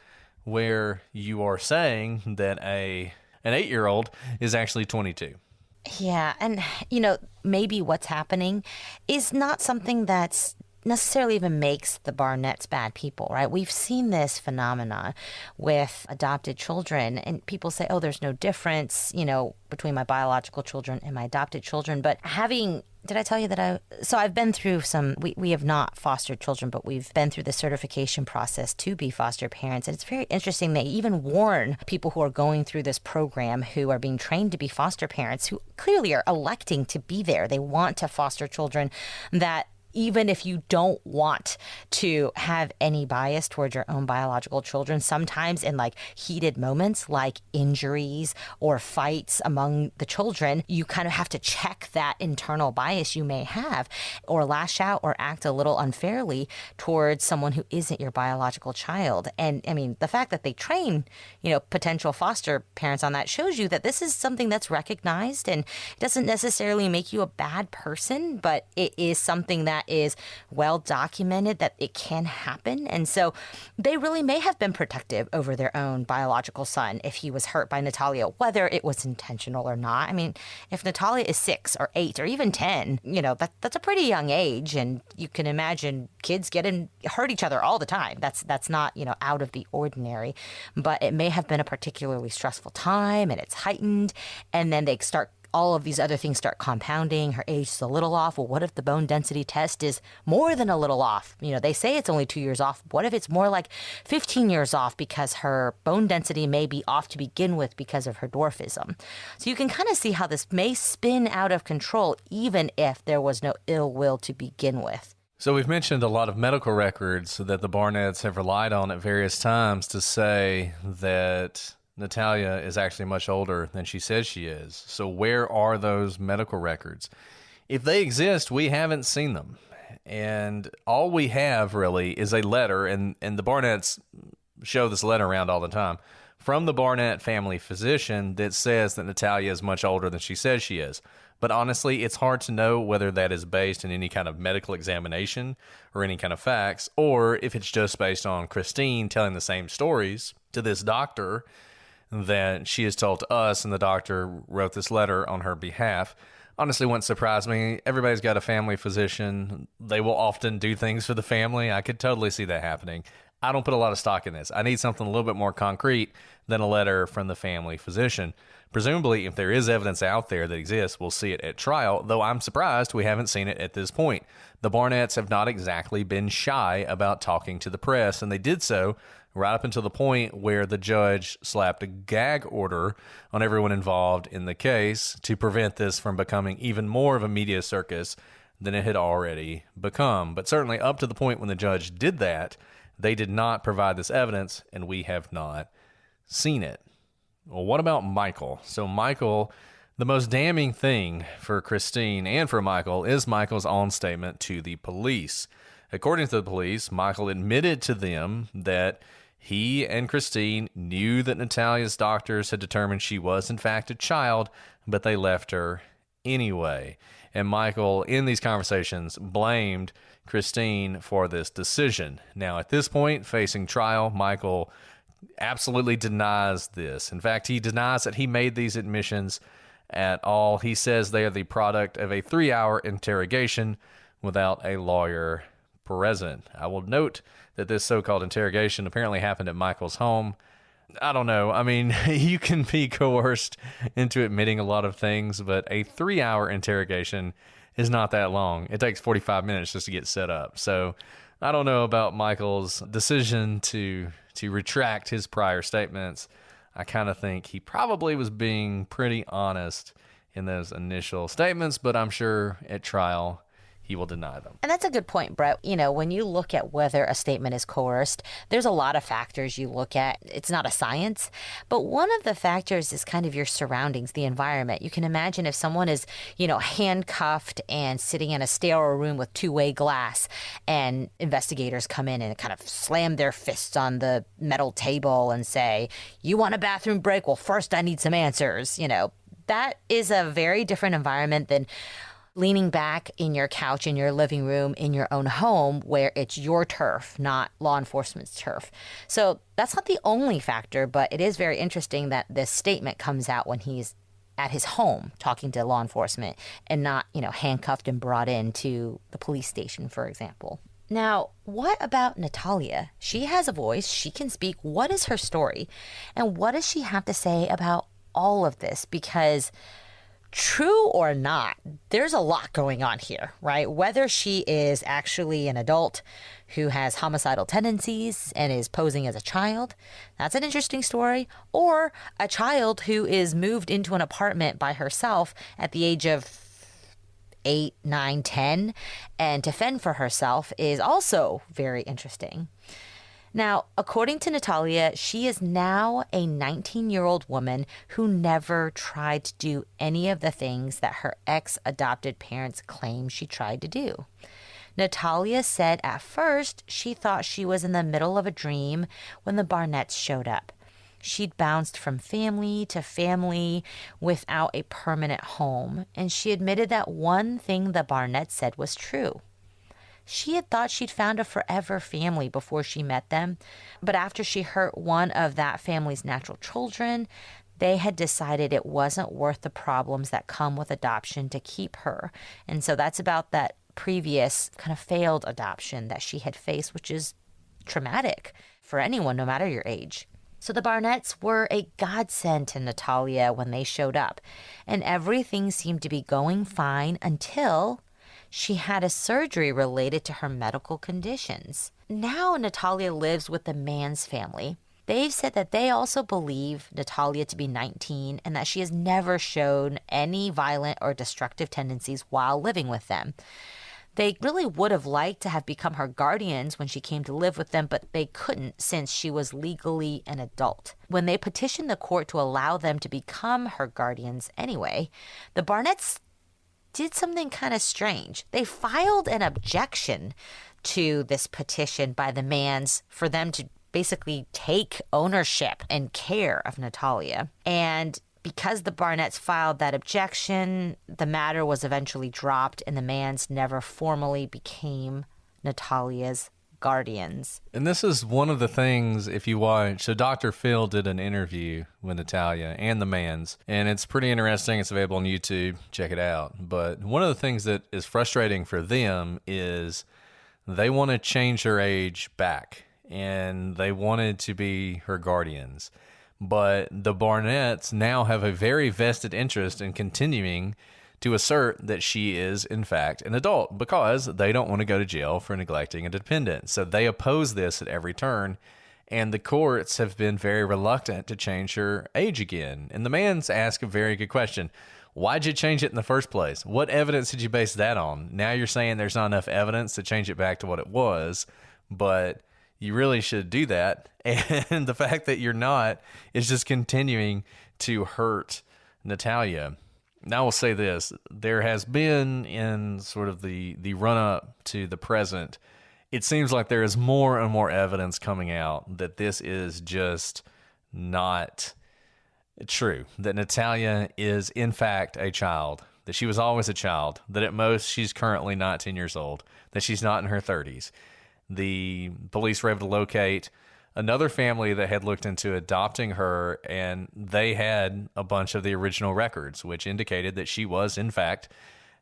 where you are saying that an 8-year-old is actually 22. Yeah, and, maybe what's happening is not something that's necessarily even makes the Barnetts bad people, right? We've seen this phenomenon with adopted children, and people say, oh, there's no difference, between my biological children and my adopted children. But did I tell you that I've been through we have not fostered children, but we've been through the certification process to be foster parents. And it's very interesting. They even warn people who are going through this program, who are being trained to be foster parents, who clearly are electing to be there. They want to foster children, that even if you don't want to have any bias towards your own biological children, sometimes in heated moments like injuries or fights among the children, you kind of have to check that internal bias you may have, or lash out or act a little unfairly towards someone who isn't your biological child. And I mean, the fact that they train, potential foster parents on that shows you that this is something that's recognized, and it doesn't necessarily make you a bad person, but it is something that is well documented that it can happen. And so they really may have been protective over their own biological son if he was hurt by Natalia, whether it was intentional or not. I mean, if Natalia is 6 or 8 or even 10, that's a pretty young age, and you can imagine kids hurt each other all the time. That's not, out of the ordinary, but it may have been a particularly stressful time, and it's heightened, and then all of these other things start compounding. Her age is a little off. Well, what if the bone density test is more than a little off? They say it's only 2 years off. What if it's more like 15 years off, because her bone density may be off to begin with because of her dwarfism? So you can kind of see how this may spin out of control, even if there was no ill will to begin with. So we've mentioned a lot of medical records that the Barnetts have relied on at various times to say that Natalia is actually much older than she says she is. So where are those medical records? If they exist, we haven't seen them. And all we have really is a letter, and the Barnetts show this letter around all the time, from the Barnett family physician that says that Natalia is much older than she says she is. But honestly, it's hard to know whether that is based in any kind of medical examination or any kind of facts, or if it's just based on Christine telling the same stories to this doctor that she has told to us, and the doctor wrote this letter on her behalf. Honestly, wouldn't surprise me. Everybody's got a family physician. They will often do things for the family. I could totally see that happening. I don't put a lot of stock in this. I need something a little bit more concrete than a letter from the family physician. Presumably, if there is evidence out there that exists, we'll see it at trial, though I'm surprised we haven't seen it at this point. The Barnetts have not exactly been shy about talking to the press, and they did so right up until the point where the judge slapped a gag order on everyone involved in the case to prevent this from becoming even more of a media circus than it had already become. But certainly up to the point when the judge did that, they did not provide this evidence, and we have not seen it. Well, what about Michael? So Michael, the most damning thing for Christine and for Michael is Michael's own statement to the police. According to the police, Michael admitted to them that he and Christine knew that Natalia's doctors had determined she was in fact a child, but they left her anyway. And Michael, in these conversations, blamed Christine for this decision. Now, at this point, facing trial, Michael absolutely denies this. In fact, he denies that he made these admissions at all. He says they are the product of a 3-hour interrogation without a lawyer present. I will note that this so-called interrogation apparently happened at Michael's home. I don't know. I mean, you can be coerced into admitting a lot of things, but a 3-hour interrogation is not that long. It takes 45 minutes just to get set up. So I don't know about Michael's decision to retract his prior statements. I kind of think he probably was being pretty honest in those initial statements, but I'm sure at trial he will deny them. And that's a good point, Brett. You know, when you look at whether a statement is coerced, there's a lot of factors you look at. It's not a science, but one of the factors is kind of your surroundings, the environment. You can imagine if someone is, handcuffed and sitting in a sterile room with two-way glass, and investigators come in and kind of slam their fists on the metal table and say, "You want a bathroom break? Well, first I need some answers." That is a very different environment than leaning back in your couch in your living room in your own home where it's your turf, not law enforcement's turf. So that's not the only factor, but it is very interesting that this statement comes out when he's at his home talking to law enforcement and not, handcuffed and brought in to the police station, for example. Now, what about Natalia? She has a voice. She can speak. What is her story? And what does she have to say about all of this? Because true or not, there's a lot going on here, right? Whether she is actually an adult who has homicidal tendencies and is posing as a child, that's an interesting story. Or a child who is moved into an apartment by herself at the age of 8, 9, 10, and to fend for herself is also very interesting. Now, according to Natalia, she is now a 19-year-old woman who never tried to do any of the things that her ex-adopted parents claim she tried to do. Natalia said at first she thought she was in the middle of a dream when the Barnetts showed up. She'd bounced from family to family without a permanent home, and she admitted that one thing the Barnetts said was true. She had thought she'd found a forever family before she met them, but after she hurt one of that family's natural children, they had decided it wasn't worth the problems that come with adoption to keep her. And so that's about that previous kind of failed adoption that she had faced, which is traumatic for anyone, no matter your age. So the Barnetts were a godsend to Natalia when they showed up, and everything seemed to be going fine until she had a surgery related to her medical conditions. Now Natalia lives with the Mann's family. They've said that they also believe Natalia to be 19 and that she has never shown any violent or destructive tendencies while living with them. They really would have liked to have become her guardians when she came to live with them, but they couldn't since she was legally an adult. When they petitioned the court to allow them to become her guardians anyway, the Barnetts did something kind of strange. They filed an objection to this petition by the Manns for them to basically take ownership and care of Natalia. And because the Barnetts filed that objection, the matter was eventually dropped and the Manns never formally became Natalia's guardians. And this is one of the things, if you watch, so Dr. Phil did an interview with Natalia and the Manns, and it's pretty interesting. It's available on YouTube. Check it out. But one of the things that is frustrating for them is they want to change her age back, and they wanted to be her guardians. But the Barnetts now have a very vested interest in continuing to assert that she is, in fact, an adult because they don't want to go to jail for neglecting a dependent. So they oppose this at every turn, and the courts have been very reluctant to change her age again. And the Manns ask a very good question. Why'd you change it in the first place? What evidence did you base that on? Now you're saying there's not enough evidence to change it back to what it was, but you really should do that. And the fact that you're not is just continuing to hurt Natalia. Now, I will say this. There has been, in sort of the run-up to the present, it seems like there is more and more evidence coming out that this is just not true, that Natalia is, in fact, a child, that she was always a child, that at most she's currently 19 years old, that she's not in her 30s. The police were able to locate another family that had looked into adopting her, and they had a bunch of the original records, which indicated that she was, in fact,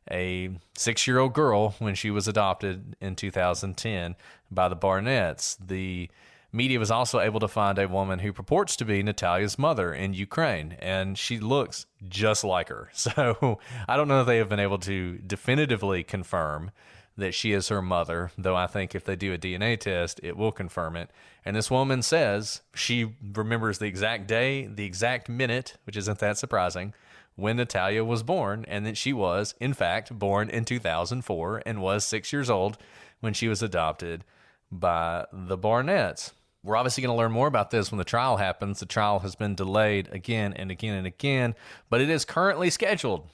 a 6-year-old girl when she was adopted in 2010 by the Barnetts. The media was also able to find a woman who purports to be Natalia's mother in Ukraine, and she looks just like her. So I don't know if they have been able to definitively confirm that she is her mother, though I think if they do a DNA test, it will confirm it. And this woman says she remembers the exact day, the exact minute, which isn't that surprising, when Natalia was born, and that she was, in fact, born in 2004 and was 6 years old when she was adopted by the Barnetts. We're obviously going to learn more about this when the trial happens. The trial has been delayed again and again and again, but it is currently scheduled.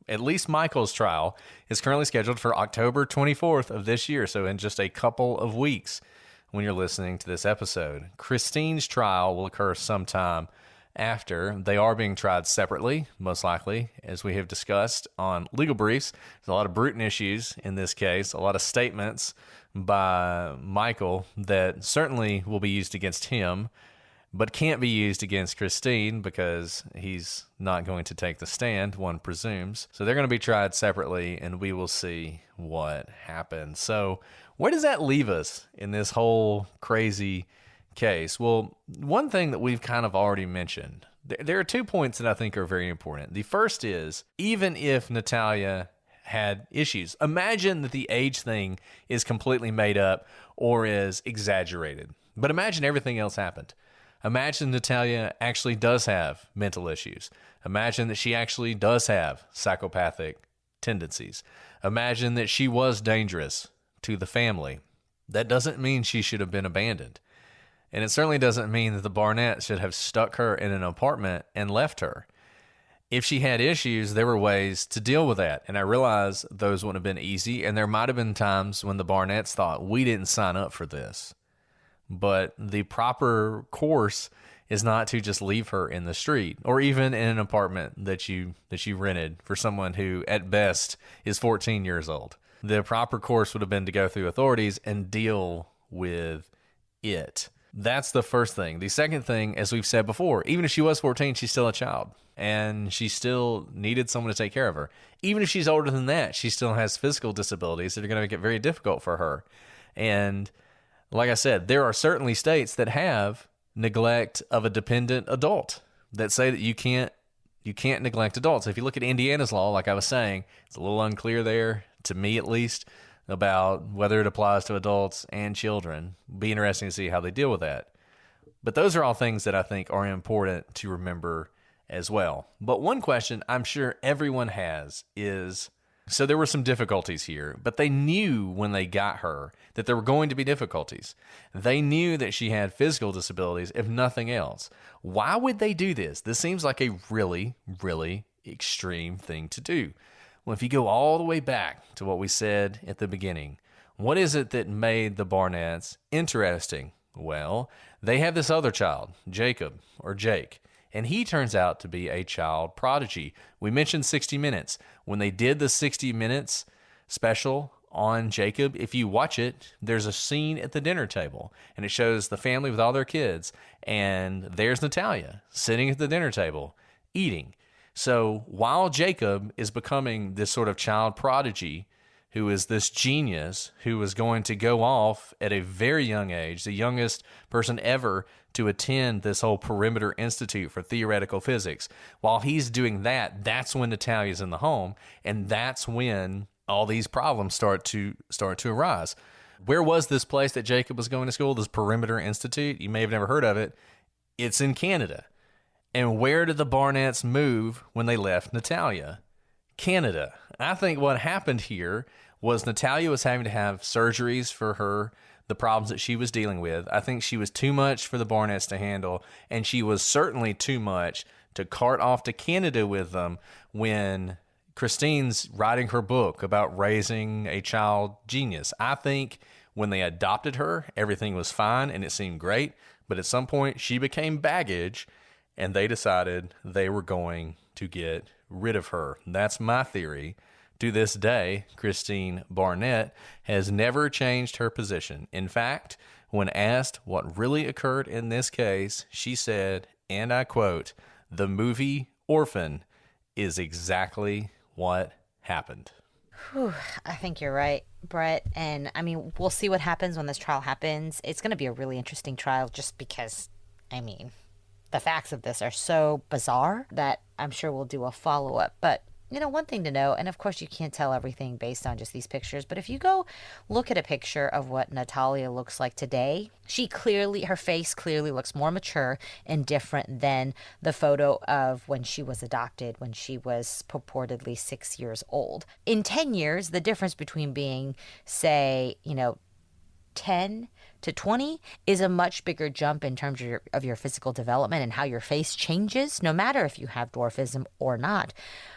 At least Michael's trial is currently scheduled for October 24th of this year, so in just a couple of weeks when you're listening to this episode. Christine's trial will occur sometime after. They are being tried separately, most likely, as we have discussed on Legal Briefs. There's a lot of Bruton issues in this case, a lot of statements by Michael that certainly will be used against him, but can't be used against Christine because he's not going to take the stand, one presumes. So they're going to be tried separately, and we will see what happens. So where does that leave us in this whole crazy case? Well, one thing that we've kind of already mentioned, there are 2 points that I think are very important. The first is, even if Natalia had issues, imagine that the age thing is completely made up or is exaggerated. But imagine everything else happened. Imagine Natalia actually does have mental issues. Imagine that she actually does have psychopathic tendencies. Imagine that she was dangerous to the family. That doesn't mean she should have been abandoned. And it certainly doesn't mean that the Barnetts should have stuck her in an apartment and left her. If she had issues, there were ways to deal with that. And I realize those wouldn't have been easy. And there might have been times when the Barnetts thought, we didn't sign up for this. But the proper course is not to just leave her in the street or even in an apartment that you rented for someone who at best is 14 years old. The proper course would have been to go through authorities and deal with it. That's the first thing. The second thing, as we've said before, even if she was 14, she's still a child and she still needed someone to take care of her. Even if she's older than that, she still has physical disabilities that are going to make it very difficult for her. And like I said, there are certainly states that have neglect of a dependent adult that say that you can't neglect adults. If you look at Indiana's law, like I was saying, it's a little unclear there, to me at least, about whether it applies to adults and children. Be interesting to see how they deal with that. But those are all things that I think are important to remember as well. But one question I'm sure everyone has is, So there were some difficulties here, but they knew when they got her that there were going to be difficulties. They knew that she had physical disabilities, if nothing else. Why would they do this? This seems like a really, really extreme thing to do. Well, if you go all the way back to what we said at the beginning, what is it that made the Barnetts interesting? Well, they have this other child, Jacob, or Jake, and he turns out to be a child prodigy. We mentioned 60 Minutes. When they did the 60 Minutes special on Jacob, if you watch it, there's a scene at the dinner table, and it shows the family with all their kids, and there's Natalia sitting at the dinner table eating. So while Jacob is becoming this sort of child prodigy, who is this genius who is going to go off at a very young age, the youngest person ever to attend this whole Perimeter Institute for Theoretical Physics. While he's doing that, that's when Natalia's in the home, and that's when all these problems start to arise. Where was this place that Jacob was going to school, this Perimeter Institute? You may have never heard of it. It's in Canada. And where did the Barnetts move when they left Natalia? Canada. I think what happened here was Natalia was having to have surgeries for the problems that she was dealing with. I think she was too much for the Barnetts to handle, and she was certainly too much to cart off to Canada with them when Christine's writing her book about raising a child genius. I think when they adopted her, everything was fine and it seemed great, but at some point she became baggage, and they decided they were going to get rid of her. That's my theory. To this day, Christine Barnett has never changed her position. In fact, when asked what really occurred in this case, she said, and I quote, "The movie Orphan is exactly what happened." Whew, I think you're right, Brett. And I mean, we'll see what happens when this trial happens. It's going to be a really interesting trial just because, I mean, the facts of this are so bizarre that I'm sure we'll do a follow-up. But, you know, one thing to know, and of course you can't tell everything based on just these pictures, but if you go look at a picture of what Natalia looks like today, her face clearly looks more mature and different than the photo of when she was adopted, when she was purportedly 6 years old. In 10 years, the difference between being, say, 10 to 20 is a much bigger jump in terms of your physical development and how your face changes, no matter if you have dwarfism or not,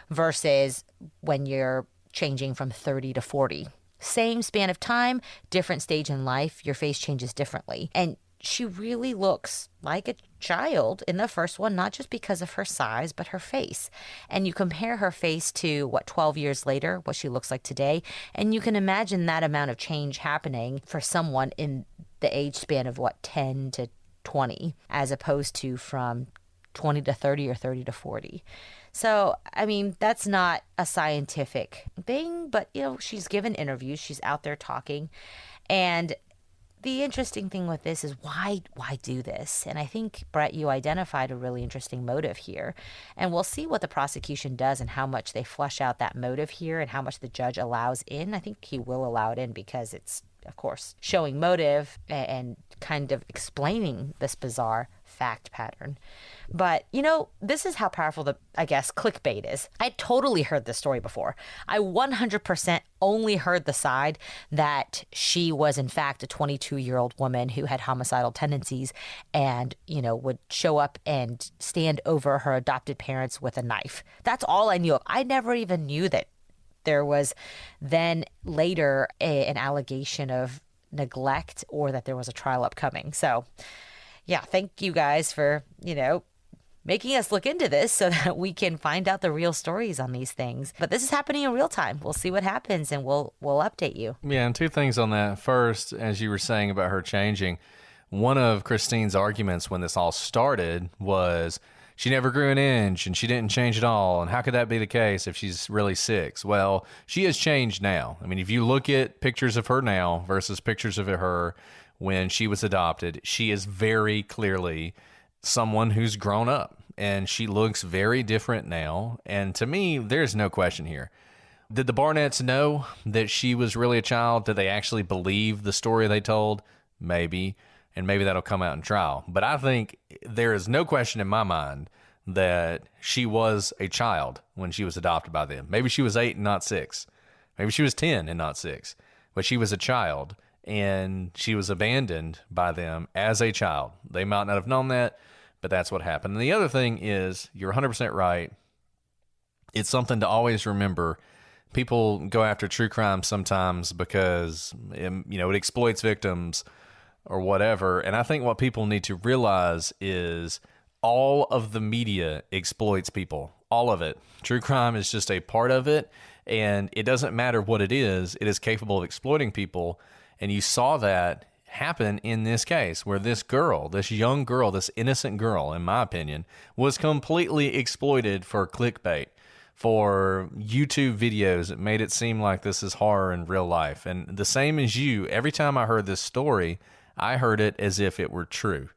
versus when you're changing from 30 to 40. Same span of time, different stage in life, your face changes differently. And she really looks like a child in the first one, not just because of her size, but her face. And you compare her face to 12 years later, what she looks like today, and you can imagine that amount of change happening for someone in the age span of 10 to 20, as opposed to from 20 to 30 or 30 to 40. So, I mean, that's not a scientific thing, but, she's given interviews, she's out there talking, and the interesting thing with this is why do this? And I think, Brett, you identified a really interesting motive here. And we'll see what the prosecution does and how much they flesh out that motive here and how much the judge allows in. I think he will allow it in because it's, of course, showing motive and kind of explaining this bizarre fact pattern. But, this is how powerful clickbait is. I totally heard this story before. I 100% only heard the side that she was, in fact, a 22-year-old woman who had homicidal tendencies and, would show up and stand over her adopted parents with a knife. That's all I knew of. I never even knew that there was then later an allegation of neglect or that there was a trial upcoming. So, yeah, thank you guys for, making us look into this so that we can find out the real stories on these things. But this is happening in real time. We'll see what happens and we'll update you. Yeah, and two things on that. First, as you were saying about her changing, one of Christine's arguments when this all started was she never grew an inch and she didn't change at all. And how could that be the case if she's really 6? Well, she has changed now. I mean, if you look at pictures of her now versus pictures of her when she was adopted, she is very clearly someone who's grown up, and she looks very different now. And to me, there's no question here. Did the Barnetts know that she was really a child? Did they actually believe the story they told? Maybe. And maybe that'll come out in trial. But I think there is no question in my mind that she was a child when she was adopted by them. Maybe she was 8 and not 6. Maybe she was 10 and not 6, but she was a child and she was abandoned by them as a child. They might not have known that, but that's what happened. And the other thing is, you're 100% right. It's something to always remember. People go after true crime sometimes because, it exploits victims or whatever. And I think what people need to realize is all of the media exploits people. All of it. True crime is just a part of it. And it doesn't matter what it is capable of exploiting people. And you saw that happen in this case where this girl, this young girl, this innocent girl, in my opinion, was completely exploited for clickbait, for YouTube videos that made it seem like this is horror in real life. And the same as you, every time I heard this story, I heard it as if it were true.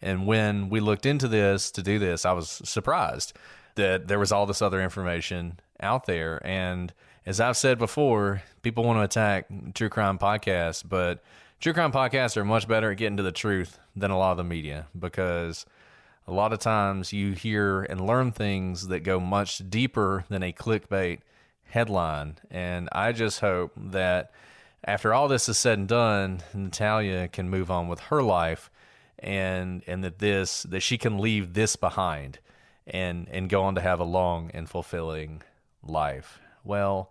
And when we looked into this to do this, I was surprised that there was all this other information out there. And as I've said before, people want to attack true crime podcasts, but true crime podcasts are much better at getting to the truth than a lot of the media, because a lot of times you hear and learn things that go much deeper than a clickbait headline. And I just hope that after all this is said and done, Natalia can move on with her life, and that she can leave this behind and go on to have a long and fulfilling life. Well,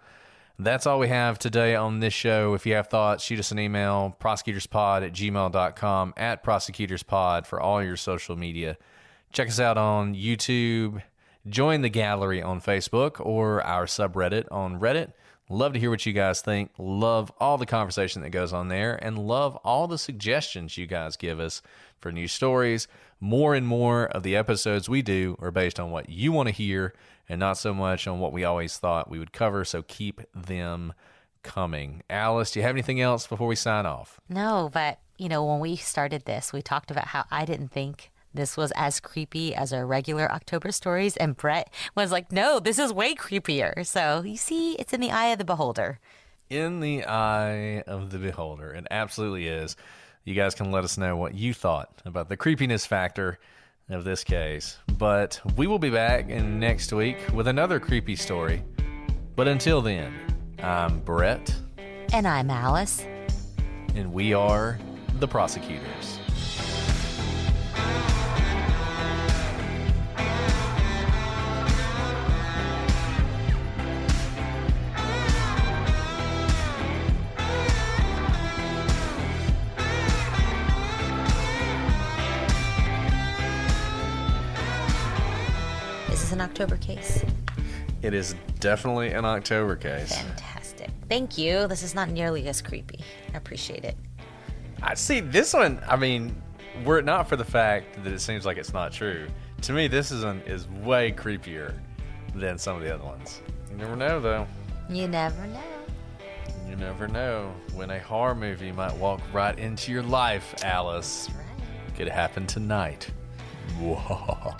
that's all we have today on this show. If you have thoughts, shoot us an email, prosecutorspod@gmail.com, @prosecutorspod for all your social media. Check us out on YouTube. Join the gallery on Facebook or our subreddit on Reddit. Love to hear what you guys think. Love all the conversation that goes on there, and love all the suggestions you guys give us for new stories. More and more of the episodes we do are based on what you want to hear and not so much on what we always thought we would cover, so keep them coming. Alice, do you have anything else before we sign off? No, but, when we started this, we talked about how I didn't think this was as creepy as our regular October stories, and Brett was like, no, this is way creepier. So you see, it's in the eye of the beholder. In the eye of the beholder. It absolutely is. You guys can let us know what you thought about the creepiness factor of this case. But we will be back next week with another creepy story. But until then, I'm Brett. And I'm Alice. And we are the prosecutors. An October case. It is definitely an October case. Fantastic. Thank you. This is not nearly as creepy. I appreciate it. I see this one. I mean, were it not for the fact that it seems like it's not true, to me, this is way creepier than some of the other ones. You never know, though. You never know. You never know when a horror movie might walk right into your life, Alice. That's right. Could happen tonight. Whoa.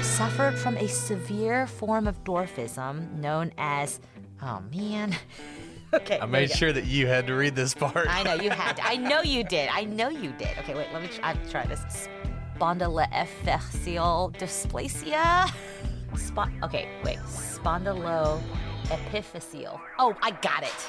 Suffered from a severe form of dwarfism known as, oh man. Okay. I made sure that you had to read this part. I know you had to. I know you did. Okay, wait, let me try this. Spondyloepiphyseal dysplasia. Spondyloepiphyseal. Oh, I got it.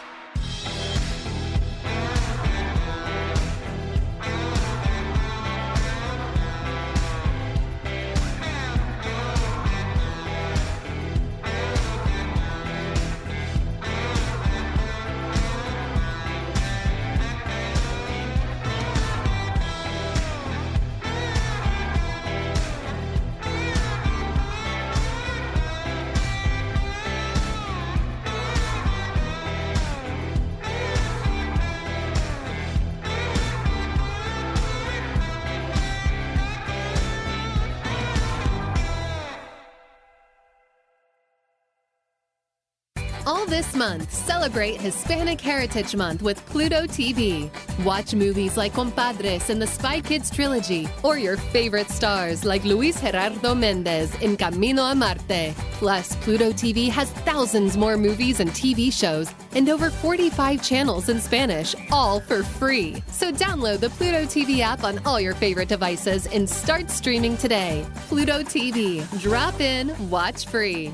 All this month, celebrate Hispanic Heritage Month with Pluto TV. Watch movies like Compadres and the Spy Kids trilogy, or your favorite stars like Luis Gerardo Mendez in Camino a Marte. Plus, Pluto TV has thousands more movies and TV shows and over 45 channels in Spanish, all for free. So download the Pluto TV app on all your favorite devices and start streaming today. Pluto TV. Drop in, watch free.